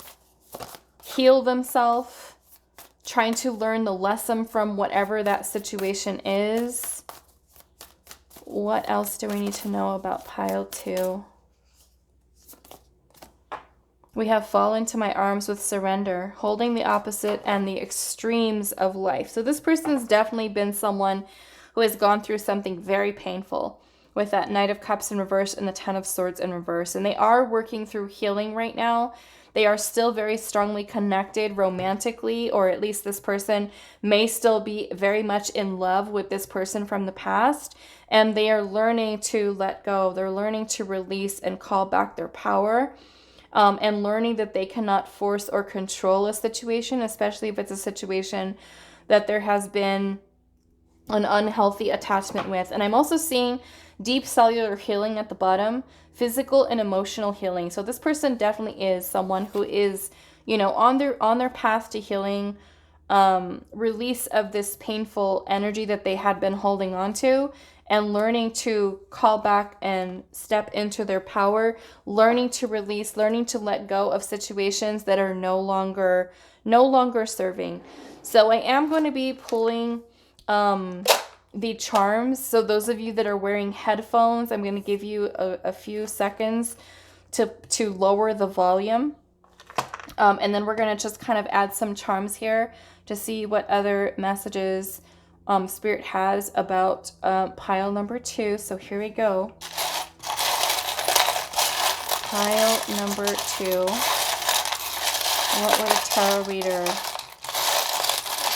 heal themselves, trying to learn the lesson from whatever that situation is. What else do we need to know about pile 2? We have fall into my arms with surrender, holding the opposite and the extremes of life. So this person's definitely been someone who has gone through something very painful with that Knight of Cups in reverse and the Ten of Swords in reverse. And they are working through healing right now. They are still very strongly connected romantically, or at least this person may still be very much in love with this person from the past. And they are learning to let go. They're learning to release and call back their power. And learning that they cannot force or control a situation, especially if it's a situation that there has been an unhealthy attachment with. And I'm also seeing deep cellular healing at the bottom, physical and emotional healing. So this person definitely is someone who is, you know, on their path to healing, release of this painful energy that they had been holding on to, and learning to call back and step into their power, learning to release, learning to let go of situations that are no longer serving. So I am going to be pulling the charms. So those of you that are wearing headphones, I'm going to give you a few seconds to lower the volume. And then we're going to just kind of add some charms here to see what other messages Spirit has about pile number 2. So here we go. Pile number 2. What would a tarot reader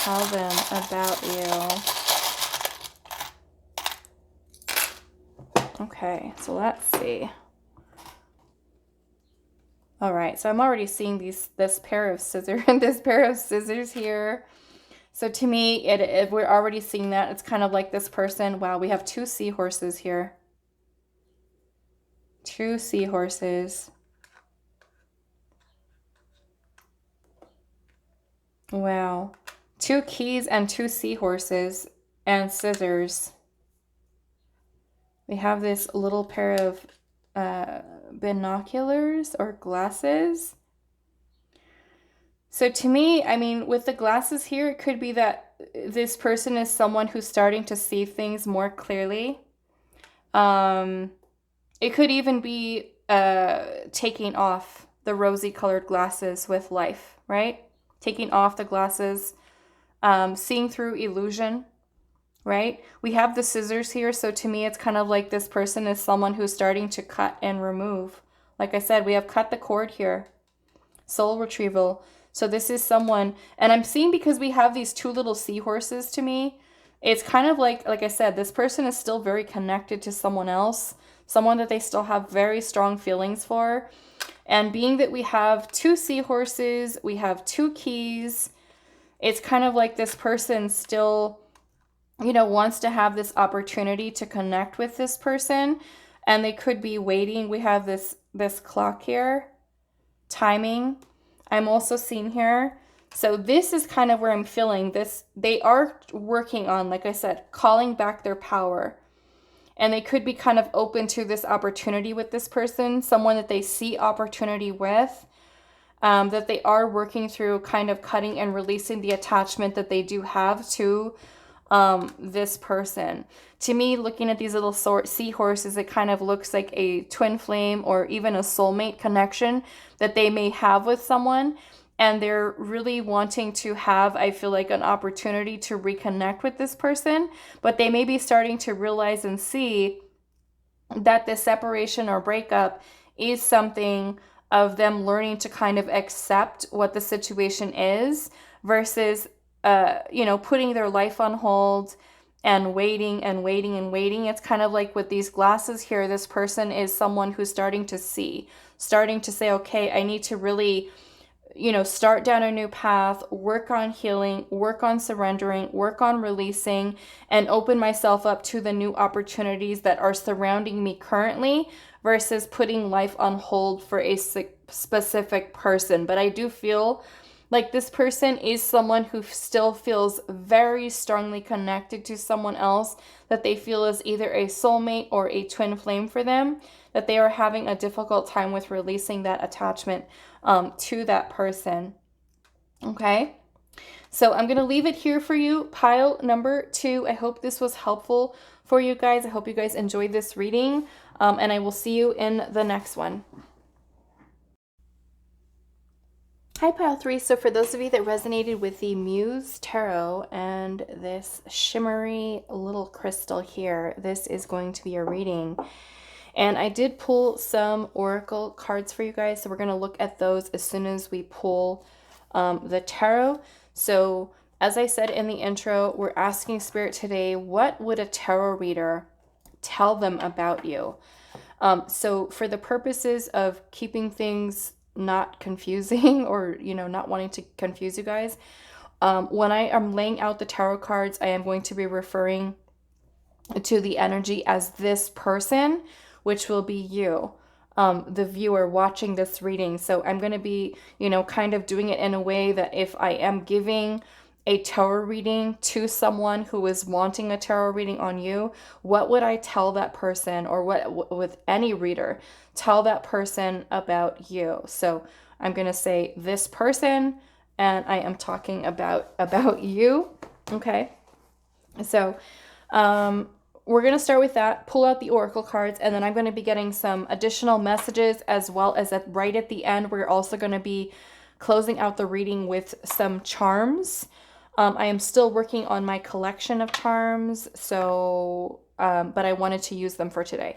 tell them about you? Okay, so let's see. All right, so I'm already seeing this pair of scissors here. So to me, if we're already seeing that, it's kind of like this person. Wow, we have 2 seahorses here. 2 seahorses. Wow. 2 keys and 2 seahorses and scissors. We have this little pair of binoculars or glasses. So to me, I mean, with the glasses here, it could be that this person is someone who's starting to see things more clearly. It could even be taking off the rosy colored glasses with life, right? Taking off the glasses, seeing through illusion, right? We have the scissors here. So to me, it's kind of like this person is someone who's starting to cut and remove. Like I said, we have cut the cord here. Soul retrieval. So this is someone, and I'm seeing because we have these 2 little seahorses to me, it's kind of like I said, this person is still very connected to someone else, someone that they still have very strong feelings for. And being that we have 2 seahorses, we have 2 keys, it's kind of like this person still, you know, wants to have this opportunity to connect with this person, and they could be waiting. We have this clock here, timing. I'm also seeing here. So this is kind of where I'm feeling this. They are working on, like I said, calling back their power. And they could be kind of open to this opportunity with this person, someone that they see opportunity with, that they are working through kind of cutting and releasing the attachment that they do have to this person. To me, looking at these little seahorses, it kind of looks like a twin flame or even a soulmate connection that they may have with someone, and they're really wanting to have, I feel like, an opportunity to reconnect with this person, but they may be starting to realize and see that the separation or breakup is something of them learning to kind of accept what the situation is versus you know, putting their life on hold and waiting and waiting and waiting. It's kind of like with these glasses here, this person is someone who's starting to see, starting to say, okay, I need to really, you know, start down a new path, work on healing, work on surrendering, work on releasing, and open myself up to the new opportunities that are surrounding me currently versus putting life on hold for a specific person. But I do feel like this person is someone who still feels very strongly connected to someone else that they feel is either a soulmate or a twin flame for them. that they are having a difficult time with releasing that attachment to that person. Okay? So I'm going to leave it here for you. Pile number 2. I hope this was helpful for you guys. I hope you guys enjoyed this reading. And I will see you in the next one. Hi, Pile 3. So for those of you that resonated with the Muse Tarot and this shimmery little crystal here, this is going to be your reading. And I did pull some oracle cards for you guys. So we're going to look at those as soon as we pull the tarot. So as I said in the intro, we're asking Spirit today, what would a tarot reader tell them about you? So for the purposes of keeping things not confusing or, not wanting to confuse you guys, when I am laying out the tarot cards, I am going to be referring to the energy as this person, which will be you, the viewer watching this reading. So I'm going to be, kind of doing it in a way that if I am giving a tarot reading to someone who is wanting a tarot reading on you, what would I tell that person, or what with any reader, tell that person about you? So I'm going to say this person, and I am talking about you. Okay. So, we're going to start with that, pull out the oracle cards, and then I'm going to be getting some additional messages, as well as right at the end, we're also going to be closing out the reading with some charms. I am still working on my collection of charms, so, but I wanted to use them for today.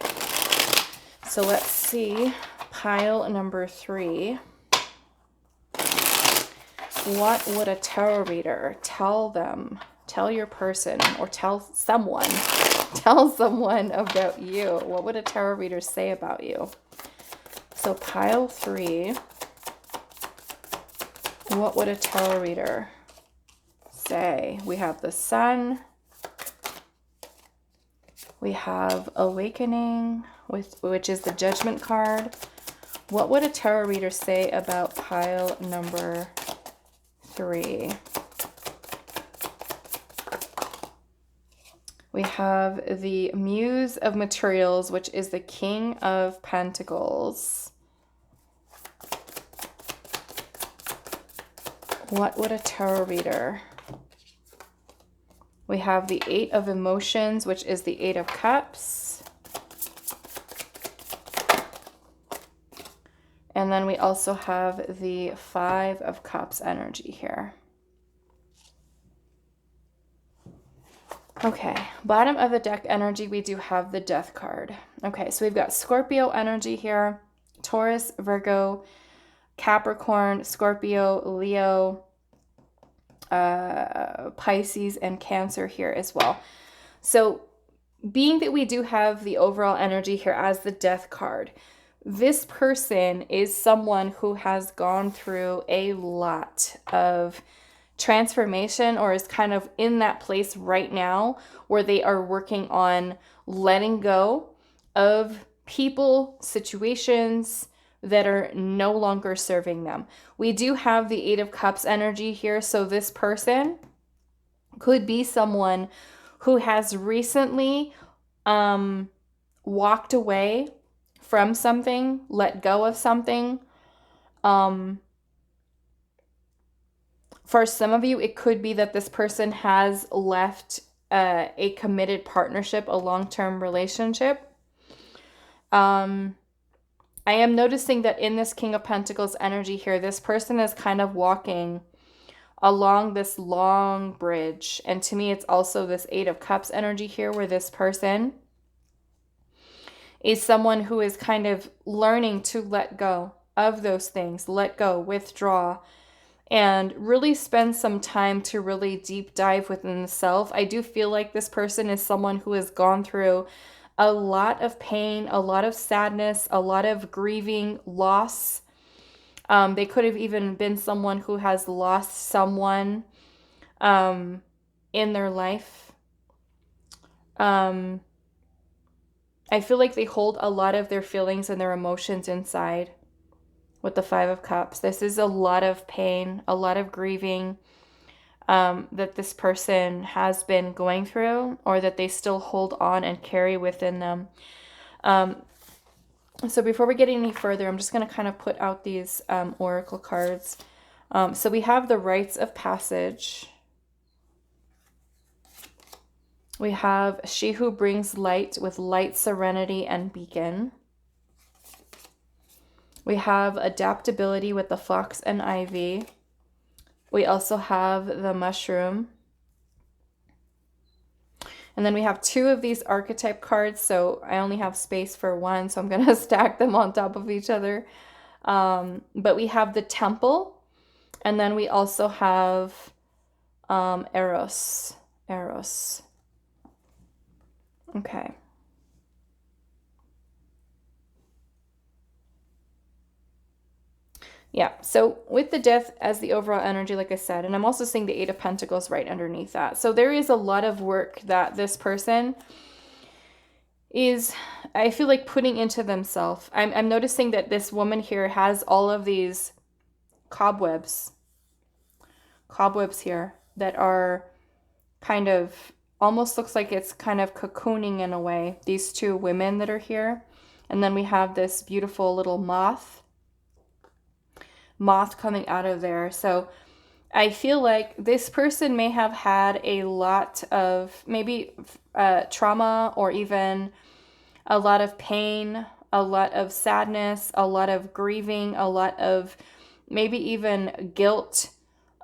So let's see, pile number 3. What would a tarot reader tell them? Tell your person, or tell someone about you. What would a tarot reader say about you? So pile 3. What would a tarot reader say? We have the Sun. We have Awakening, which is the Judgment card. What would a tarot reader say about pile number 3? We have the Muse of Materials, which is the King of Pentacles. What would a tarot reader? We have the 8 of Emotions, which is the 8 of Cups. And then we also have the 5 of Cups energy here. Okay, bottom of the deck energy, we do have the Death card. Okay, so we've got Scorpio energy here, Taurus, Virgo, Capricorn, Scorpio, Leo, Pisces, and Cancer here as well. So being that we do have the overall energy here as the Death card, this person is someone who has gone through a lot of transformation, or is kind of in that place right now where they are working on letting go of people, situations that are no longer serving them. We do have the 8 of Cups energy here, so this person could be someone who has recently walked away from something, let go of something. For some of you, it could be that this person has left a committed partnership, a long-term relationship. I am noticing that in this King of Pentacles energy here, this person is kind of walking along this long bridge. And to me, it's also this 8 of Cups energy here, where this person is someone who is kind of learning to let go of those things, let go, withdraw, and really spend some time to really deep dive within the self. I do feel like this person is someone who has gone through a lot of pain, a lot of sadness, a lot of grieving, loss. They could have even been someone who has lost someone in their life. I feel like they hold a lot of their feelings and their emotions inside. With the 5 of Cups, this is a lot of pain, a lot of grieving that this person has been going through, or that they still hold on and carry within them. So before we get any further, I'm just going to kind of put out these oracle cards. So we have the rites of passage. We have she who brings light with light, serenity, and beacon. We have adaptability with the fox and ivy. We also have the mushroom. And then we have 2 of these archetype cards, so I only have space for one, so I'm going to stack them on top of each other. But we have the temple, and then we also have Eros. Okay. Yeah, so with the death as the overall energy, like I said, and I'm also seeing the 8 of Pentacles right underneath that. So there is a lot of work that this person is, I feel like, putting into themselves. I'm noticing that this woman here has all of these cobwebs here that are kind of, almost looks like it's kind of cocooning in a way, these 2 women that are here. And then we have this beautiful little moth coming out of there. So I feel like this person may have had a lot of maybe trauma, or even a lot of pain, a lot of sadness, a lot of grieving, a lot of maybe even guilt,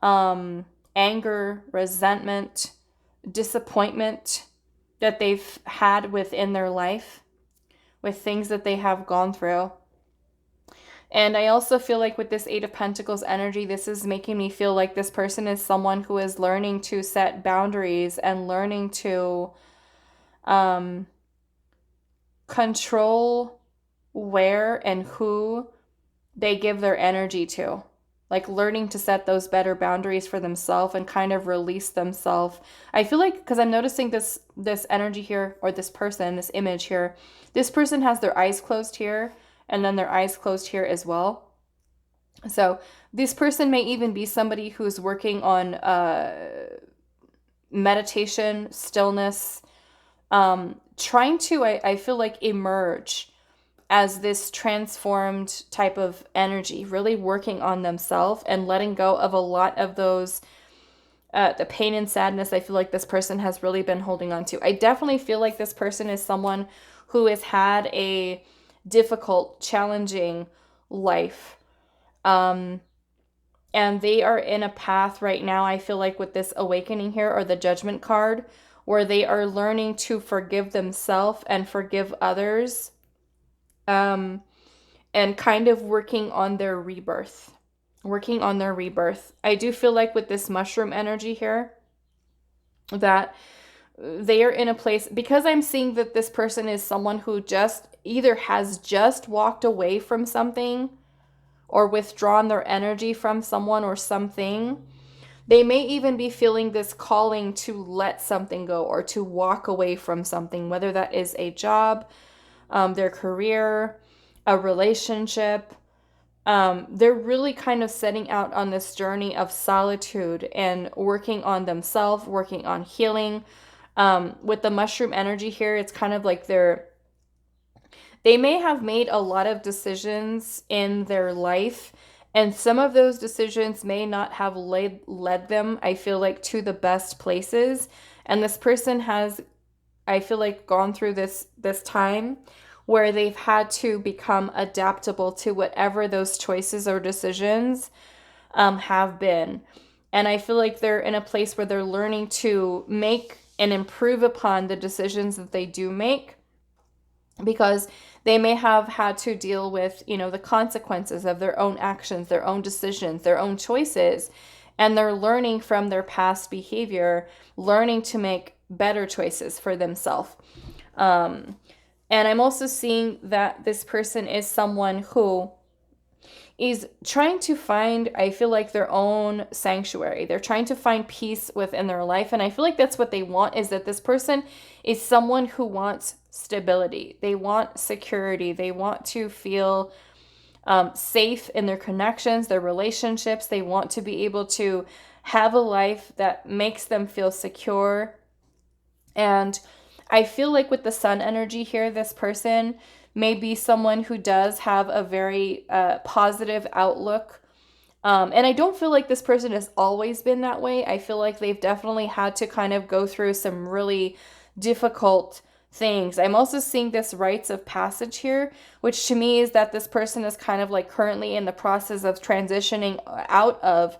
anger, resentment, disappointment that they've had within their life with things that they have gone through. And I also feel like with this 8 of Pentacles energy, this is making me feel like this person is someone who is learning to set boundaries and learning to control where and who they give their energy to. Like learning to set those better boundaries for themselves and kind of release themselves. I feel like, because I'm noticing this energy here, or this person, this image here, this person has their eyes closed here, and then their eyes closed here as well. So this person may even be somebody who's working on meditation, stillness, trying to, I feel like, emerge as this transformed type of energy, really working on themselves and letting go of a lot of those, the pain and sadness I feel like this person has really been holding on to. I definitely feel like this person is someone who has had a difficult, challenging life. And they are in a path right now, I feel like, with this awakening here, or the Judgment card, where they are learning to forgive themselves and forgive others, and kind of working on their rebirth. I do feel like with this mushroom energy here, that they are in a place, because I'm seeing that this person is someone who just either has just walked away from something or withdrawn their energy from someone or something. They may even be feeling this calling to let something go or to walk away from something, whether that is a job, their career, a relationship. They're really kind of setting out on this journey of solitude and working on themselves, working on healing. With the mushroom energy here, it's kind of like they may have made a lot of decisions in their life, and some of those decisions may not have led them, I feel like, to the best places. And this person has, I feel like, gone through this time where they've had to become adaptable to whatever those choices or decisions have been. And I feel like they're in a place where they're learning to make and improve upon the decisions that they do make, because they may have had to deal with, the consequences of their own actions, their own decisions, their own choices. And they're learning from their past behavior, learning to make better choices for themselves. And I'm also seeing that this person is someone who is trying to find, I feel like, their own sanctuary. They're trying to find peace within their life. And I feel like that's what they want, is that this person is someone who wants stability. They want security. They want to feel safe in their connections, their relationships. They want to be able to have a life that makes them feel secure. And I feel like with the sun energy here, this person may be someone who does have a very positive outlook. And I don't feel like this person has always been that way. I feel like they've definitely had to kind of go through some really difficult things. I'm also seeing this rites of passage here, which to me is that this person is kind of like currently in the process of transitioning out of,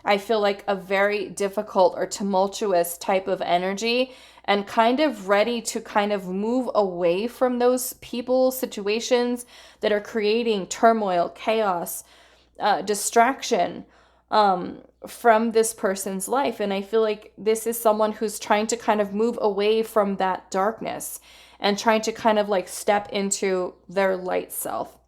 I feel like, a very difficult or tumultuous type of energy, and kind of ready to kind of move away from those people, situations that are creating turmoil, chaos, distraction from this person's life. And I feel like this is someone who's trying to kind of move away from that darkness and trying to kind of like step into their light self.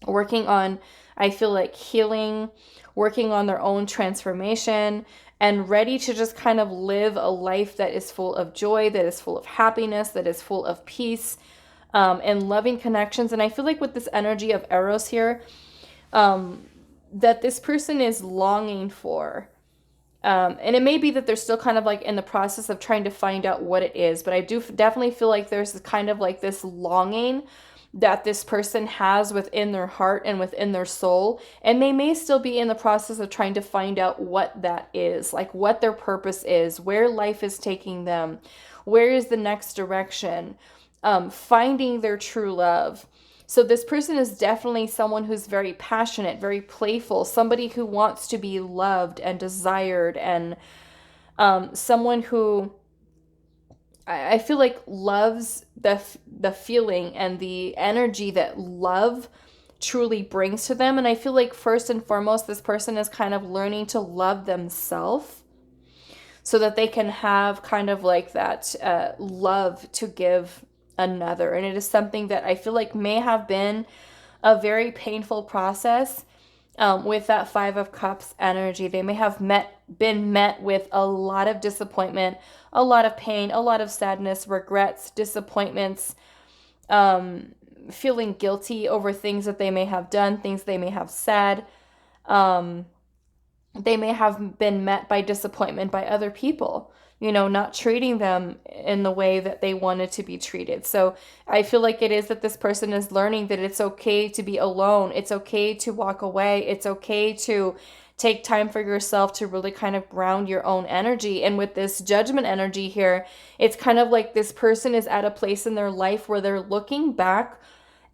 Working on, I feel like, healing, working on their own transformation, and ready to just kind of live a life that is full of joy, that is full of happiness, that is full of peace, and loving connections. And I feel like with this energy of Eros here, that this person is longing for. And it may be that they're still kind of like in the process of trying to find out what it is, but I do definitely feel like there's kind of like this longing that this person has within their heart and within their soul. And they may still be in the process of trying to find out what that is, like what their purpose is, where life is taking them, where is the next direction, finding their true love. So this person is definitely someone who's very passionate, very playful, somebody who wants to be loved and desired, and someone who I feel like loves the feeling and the energy that love truly brings to them. And I feel like first and foremost, this person is kind of learning to love themselves so that they can have kind of like that love to give another. And it is something that I feel like may have been a very painful process with that Five of Cups energy. They may have been met with a lot of disappointment, a lot of pain, a lot of sadness, regrets, disappointments, feeling guilty over things that they may have done, things they may have said. They may have been met by disappointment by other people, not treating them in the way that they wanted to be treated. So I feel like it is that this person is learning that it's okay to be alone. It's okay to walk away. It's okay to take time for yourself to really kind of ground your own energy. And with this Judgment energy here, it's kind of like this person is at a place in their life where they're looking back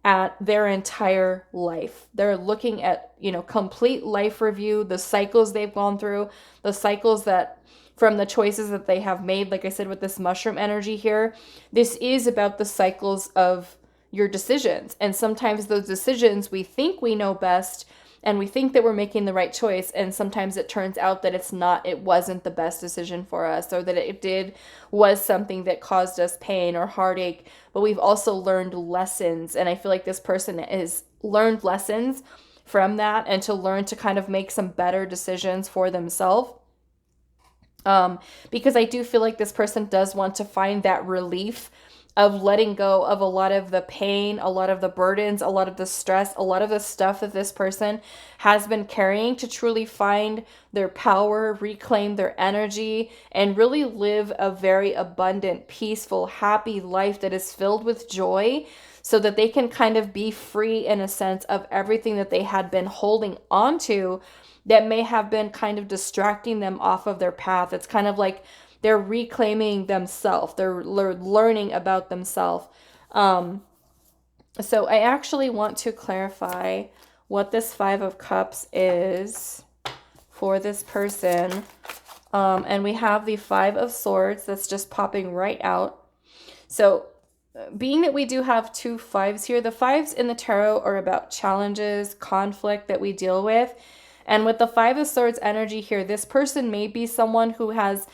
at their entire life. They're looking at, complete life review, the cycles they've gone through, the cycles that from the choices that they have made. Like I said, with this mushroom energy here, this is about the cycles of your decisions. And sometimes those decisions, we think we know best and we think that we're making the right choice. And sometimes it turns out that it wasn't the best decision for us, or that was something that caused us pain or heartache. But we've also learned lessons. And I feel like this person has learned lessons from that, and to learn to kind of make some better decisions for themselves. Because I do feel like this person does want to find that relief of letting go of a lot of the pain, a lot of the burdens, a lot of the stress, a lot of the stuff that this person has been carrying, to truly find their power, reclaim their energy, and really live a very abundant, peaceful, happy life that is filled with joy, so that they can kind of be free in a sense of everything that they had been holding on to that may have been kind of distracting them off of their path. It's kind of like they're reclaiming themselves. They're learning about themselves. So I actually want to clarify what this Five of Cups is for this person. And we have the Five of Swords that's just popping right out. So being that we do have two fives here, the fives in the tarot are about challenges, conflict that we deal with. And with the Five of Swords energy here, this person may be someone who has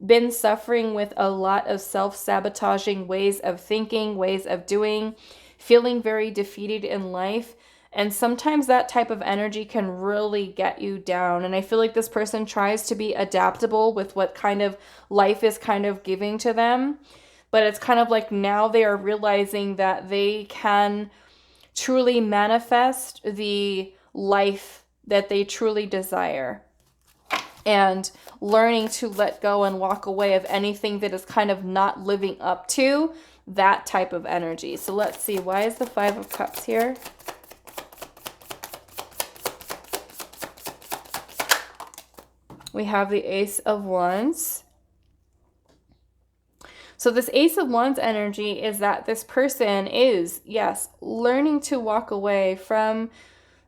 been suffering with a lot of self-sabotaging ways of thinking, ways of doing, feeling very defeated in life. And sometimes that type of energy can really get you down. And I feel like this person tries to be adaptable with what kind of life is kind of giving to them. But it's kind of like now they are realizing that they can truly manifest the life that they truly desire, and learning to let go and walk away of anything that is kind of not living up to that type of energy. So let's see, why is the Five of Cups here? We have the Ace of Wands. So this Ace of Wands energy is that this person is, yes, learning to walk away from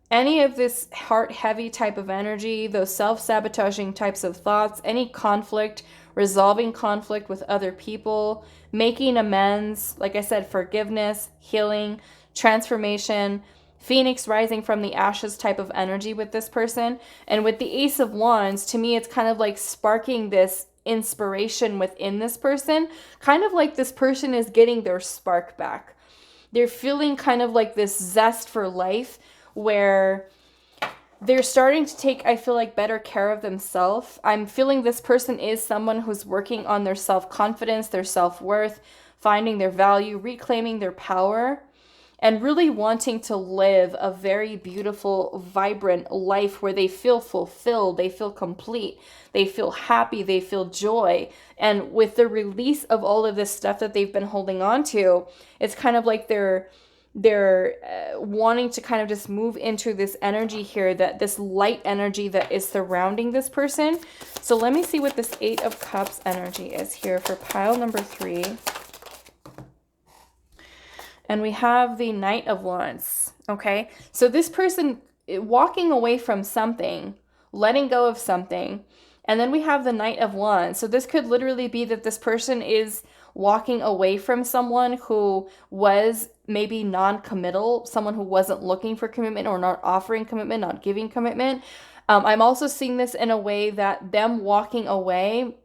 any of this heart-heavy type of energy, those self-sabotaging types of thoughts, any conflict, resolving conflict with other people, making amends, like I said, forgiveness, healing, transformation, Phoenix rising from the ashes type of energy with this person. And with the Ace of Wands, to me, it's kind of like sparking this inspiration within this person, kind of like this person is getting their spark back. They're feeling kind of like this zest for life, where they're starting to take, I feel like, better care of themselves. I'm feeling this person is someone who's working on their self-confidence, their self-worth, finding their value, reclaiming their power, and really wanting to live a very beautiful, vibrant life where they feel fulfilled, they feel complete, they feel happy, they feel joy. And with the release of all of this stuff that they've been holding on to, it's kind of like they're wanting to kind of just move into this energy here, that this light energy that is surrounding this person. So let me see what this Eight of Cups energy is here for pile number 3. And we have the Knight of Wands. Okay, so this person walking away from something, letting go of something, and then we have the Knight of Wands. So this could literally be that this person is walking away from someone who was maybe non-committal, someone who wasn't looking for commitment or not offering commitment, not giving commitment. I'm also seeing this in a way that them walking away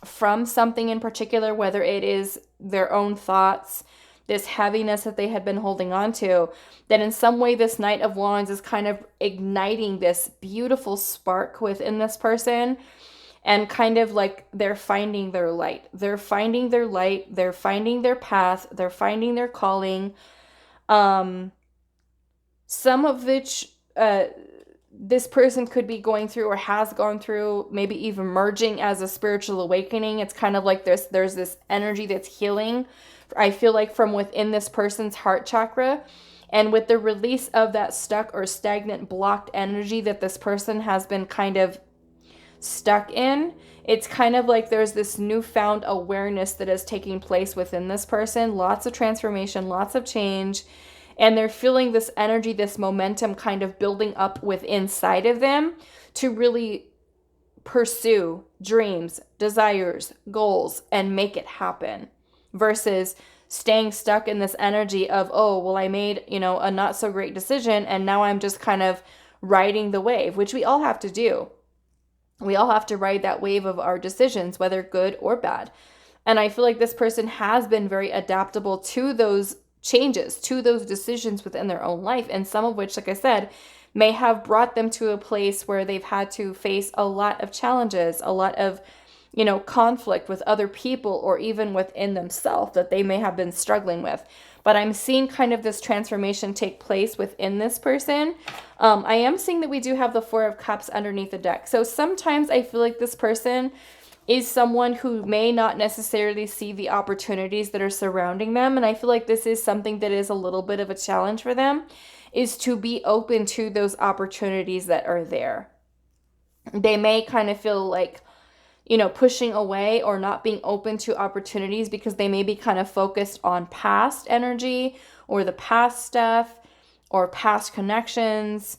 from something in particular, whether it is their own thoughts, this heaviness that they had been holding on to, that in some way this Knight of Wands is kind of igniting this beautiful spark within this person. And kind of like they're finding their light. They're finding their light. They're finding their path. They're finding their calling. Some of which this person could be going through or has gone through, maybe even merging as a spiritual awakening. It's kind of like there's this energy that's healing, I feel like, from within this person's heart chakra. And with the release of that stuck or stagnant, blocked energy that this person has been kind of stuck in, it's kind of like there's this newfound awareness that is taking place within this person. Lots of transformation, lots of change, and they're feeling this energy, this momentum kind of building up within inside of them to really pursue dreams, desires, goals, and make it happen, versus staying stuck in this energy of, oh, well, I made, a not so great decision, and now I'm just kind of riding the wave, which we all have to do. We all have to ride that wave of our decisions, whether good or bad. And I feel like this person has been very adaptable to those changes, to those decisions within their own life. And some of which, like I said, may have brought them to a place where they've had to face a lot of challenges, a lot of, conflict with other people, or even within themselves that they may have been struggling with. But I'm seeing kind of this transformation take place within this person. I am seeing that we do have the Four of Cups underneath the deck. So sometimes I feel like this person is someone who may not necessarily see the opportunities that are surrounding them. And I feel like this is something that is a little bit of a challenge for them, is to be open to those opportunities that are there. They may kind of feel like, pushing away or not being open to opportunities because they may be kind of focused on past energy or the past stuff or past connections,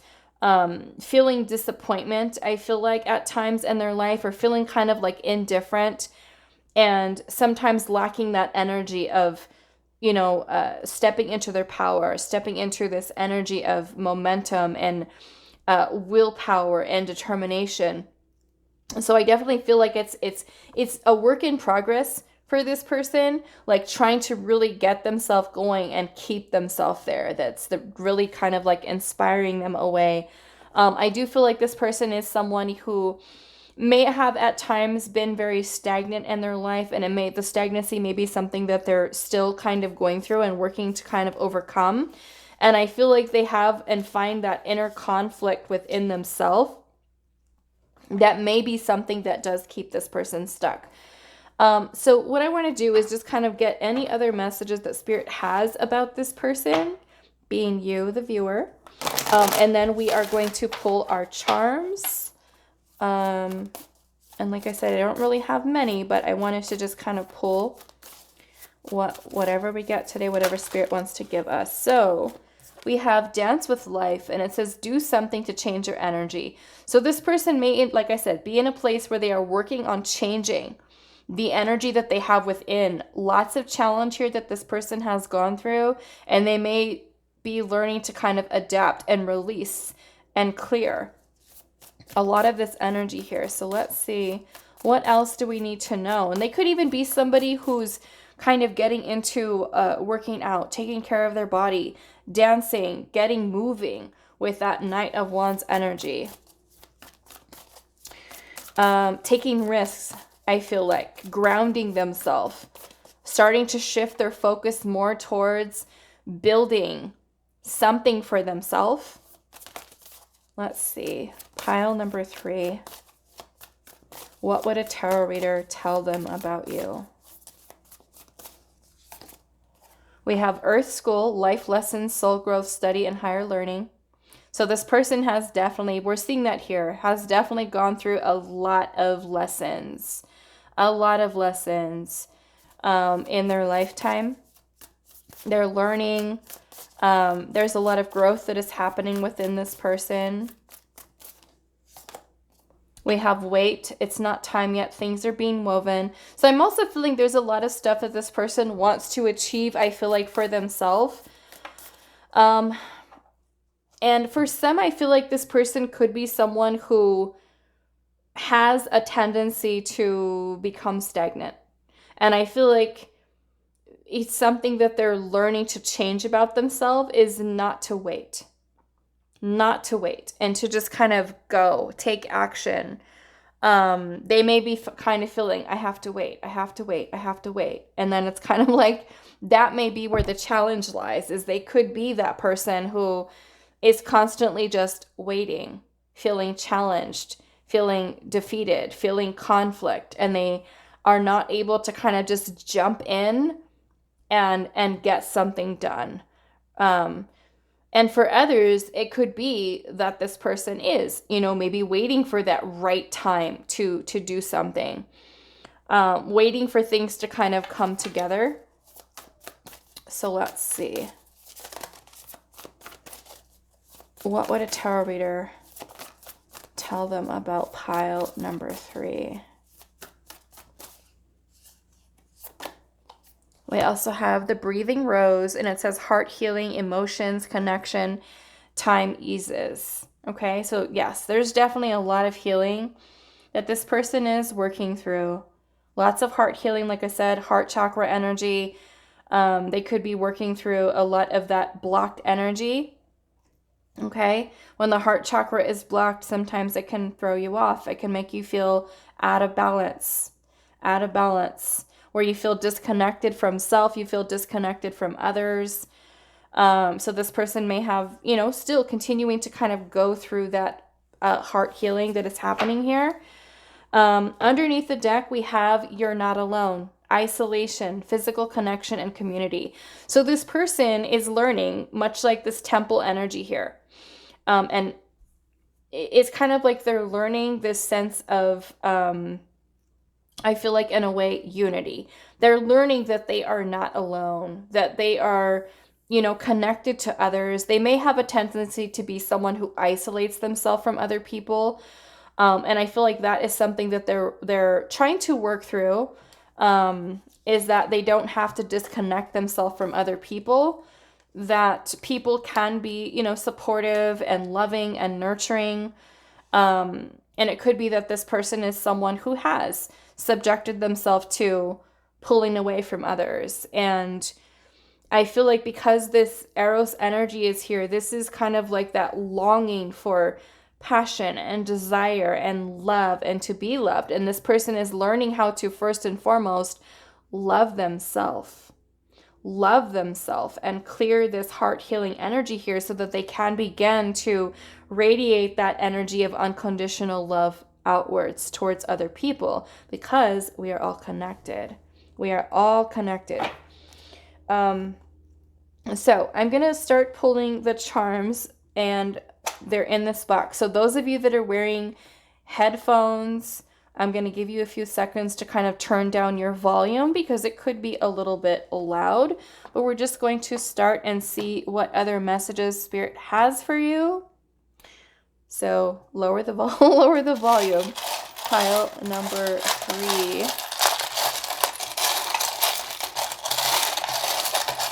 feeling disappointment, I feel like, at times in their life, or feeling kind of like indifferent, and sometimes lacking that energy of, stepping into their power, stepping into this energy of momentum and willpower and determination. So I definitely feel like it's a work in progress for this person, like trying to really get themselves going and keep themselves there. That's really kind of like inspiring them away. I do feel like this person is someone who may have at times been very stagnant in their life, and the stagnancy may be something that they're still kind of going through and working to kind of overcome. And I feel like they have and find that inner conflict within themselves that may be something that does keep this person stuck. So what I want to do is just kind of get any other messages that Spirit has about this person, being you, the viewer. And then we are going to pull our charms. And like I said, I don't really have many, but I wanted to just kind of pull whatever we get today, whatever Spirit wants to give us. So we have Dance with Life, and it says do something to change your energy. So this person may, like I said, be in a place where they are working on changing the energy that they have within. Lots of challenge here that this person has gone through, and they may be learning to kind of adapt and release and clear a lot of this energy here. So let's see, what else do we need to know? And they could even be somebody who's kind of getting into working out, taking care of their body, dancing, getting moving with that Knight of Wands energy. Taking risks, I feel like, grounding themselves, starting to shift their focus more towards building something for themselves. Let's see, pile number 3. What would a tarot reader tell them about you? We have Earth School, life lessons, soul growth, study, and higher learning. So this person has definitely, we're seeing that here, has definitely gone through a lot of lessons. A lot of lessons in their lifetime. They're learning. There's a lot of growth that is happening within this person. We have wait. It's not time yet. Things are being woven. So I'm also feeling there's a lot of stuff that this person wants to achieve, I feel like, for themselves. And for some, I feel like this person could be someone who has a tendency to become stagnant. And I feel like it's something that they're learning to change about themselves is not to wait. Not to wait and to just kind of go, take action. They may be kind of feeling, I have to wait, I have to wait, I have to wait. And then it's kind of like, that may be where the challenge lies, is they could be that person who is constantly just waiting, feeling challenged, feeling defeated, feeling conflict, and they are not able to kind of just jump in and get something done. And for others, it could be that this person is, maybe waiting for that right time to do something, waiting for things to kind of come together. So let's see. What would a tarot reader tell them about pile number 3? We also have the Breathing Rose, and it says heart healing, emotions, connection, time eases. Okay, so yes, there's definitely a lot of healing that this person is working through. Lots of heart healing, like I said, heart chakra energy. They could be working through a lot of that blocked energy. Okay, when the heart chakra is blocked, sometimes it can throw you off. It can make you feel out of balance, where you feel disconnected from self, you feel disconnected from others. So this person may have, still continuing to kind of go through that heart healing that is happening here. Underneath the deck, we have You're Not Alone, isolation, physical connection, and community. So this person is learning, much like this temple energy here. And it's kind of like they're learning this sense of, I feel like in a way, unity. They're learning that they are not alone, that they are, connected to others. They may have a tendency to be someone who isolates themselves from other people. And I feel like that is something that they're trying to work through, is that they don't have to disconnect themselves from other people, that people can be, supportive and loving and nurturing. And it could be that this person is someone who has subjected themselves to pulling away from others. And I feel like because this Eros energy is here, this is kind of like that longing for passion and desire and love and to be loved. And this person is learning how to, first and foremost, love themselves and clear this heart healing energy here so that they can begin to radiate that energy of unconditional love outwards towards other people, because we are all connected. We are all connected. So I'm going to start pulling the charms, and they're in this box. So those of you that are wearing headphones, I'm going to give you a few seconds to kind of turn down your volume because it could be a little bit loud, but we're just going to start and see what other messages Spirit has for you. So lower the lower the volume. Pile number 3.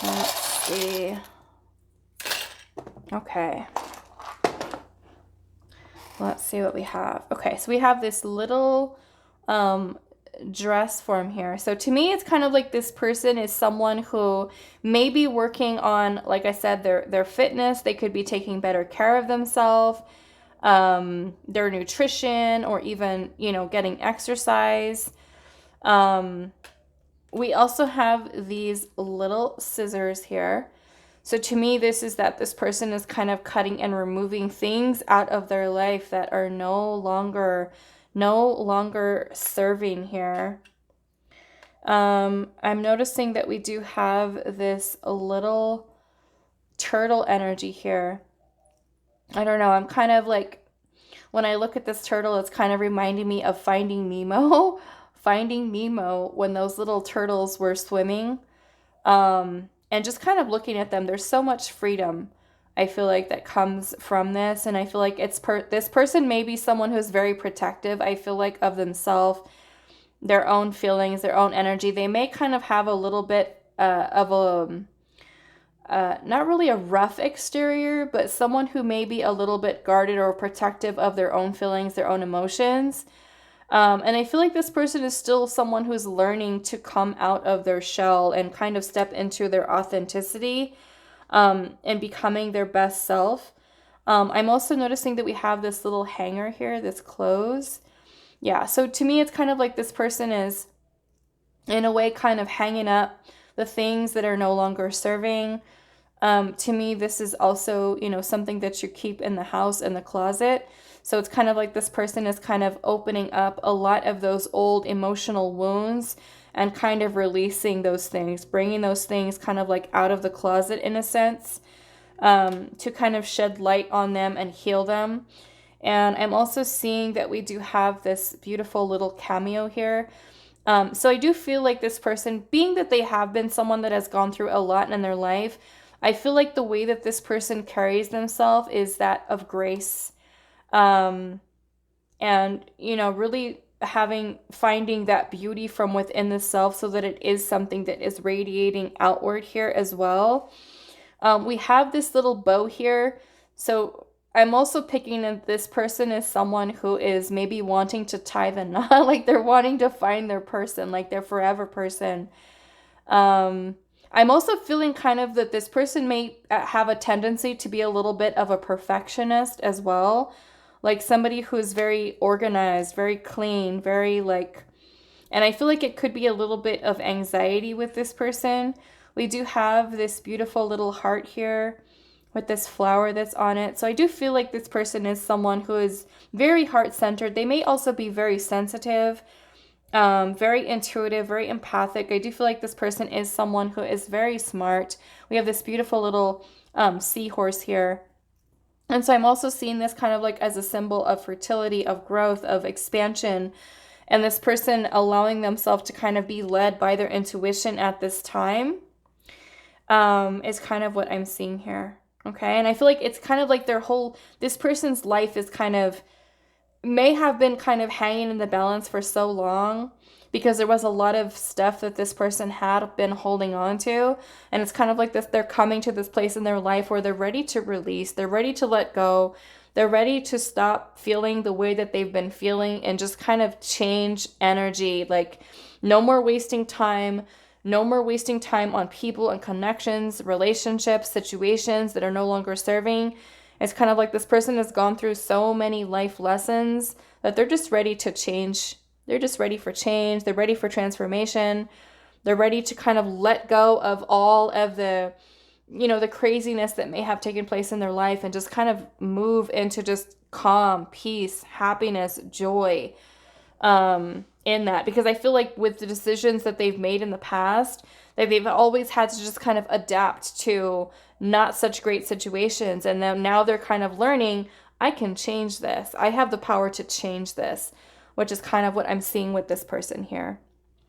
Let's see. Okay. Let's see what we have. Okay, so we have this little dress form here. So to me, it's kind of like this person is someone who may be working on, like I said, their fitness. They could be taking better care of themselves, their nutrition, or even, getting exercise. We also have these little scissors here. So to me, this is that this person is kind of cutting and removing things out of their life that are no longer serving here. I'm noticing that we do have this little turtle energy here. I don't know. I'm kind of like, when I look at this turtle, it's kind of reminding me of Finding Nemo. Finding Nemo, when those little turtles were swimming. And just kind of looking at them, there's so much freedom, I feel like, that comes from this. And I feel like this person may be someone who's very protective, I feel like, of themselves, their own feelings, their own energy. They may kind of have a little bit of a, not really a rough exterior, but someone who may be a little bit guarded or protective of their own feelings, their own emotions. And I feel like this person is still someone who's learning to come out of their shell and kind of step into their authenticity, and becoming their best self. I'm also noticing that we have this little hanger here, this clothes. Yeah, so to me, it's kind of like this person is, in a way, kind of hanging up the things that are no longer serving. To me, this is also, something that you keep in the house, in the closet. So it's kind of like this person is kind of opening up a lot of those old emotional wounds and kind of releasing those things, bringing those things kind of like out of the closet, in a sense, to kind of shed light on them and heal them. And I'm also seeing that we do have this beautiful little cameo here. So I do feel like this person, being that they have been someone that has gone through a lot in their life, I feel like the way that this person carries themselves is that of grace. And, really finding that beauty from within the self, so that it is something that is radiating outward here as well. We have this little bow here. So I'm also picking that this person is someone who is maybe wanting to tie the knot, like they're wanting to find their person, like their forever person. I'm also feeling kind of that this person may have a tendency to be a little bit of a perfectionist as well. Like somebody who's very organized, very clean, very and I feel like it could be a little bit of anxiety with this person. We do have this beautiful little heart here with this flower that's on it. So I do feel like this person is someone who is very heart-centered. They may also be very sensitive, very intuitive, very empathic. I do feel like this person is someone who is very smart. We have this beautiful little seahorse here. And so I'm also seeing this kind of like as a symbol of fertility, of growth, of expansion, and this person allowing themselves to kind of be led by their intuition at this time, is kind of what I'm seeing here. Okay. And I feel like it's kind of like this person's life is may have been kind of hanging in the balance for so long, because there was a lot of stuff that this person had been holding on to. And it's kind of like this, they're coming to this place in their life where they're ready to release, they're ready to let go, they're ready to stop feeling the way that they've been feeling and just kind of change energy. Like no more wasting time on people and connections, relationships, situations that are no longer serving. It's kind of like this person has gone through so many life lessons that they're just ready to change. They're just ready for change. They're ready for transformation. They're ready to kind of let go of all of the you know, the craziness that may have taken place in their life and just kind of move into just calm, peace, happiness, joy, in that. Because I feel like with the decisions that they've made in the past, that they've always had to just kind of adapt to not such great situations. And then now they're kind of learning, I can change this. I have the power to change this, which is kind of what I'm seeing with this person here.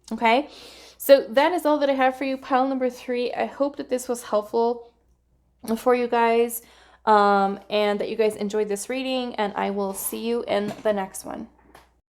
Okay, so that is all that I have for you, pile number 3. I hope that this was helpful for you guys, and that you guys enjoyed this reading, and I will see you in the next one.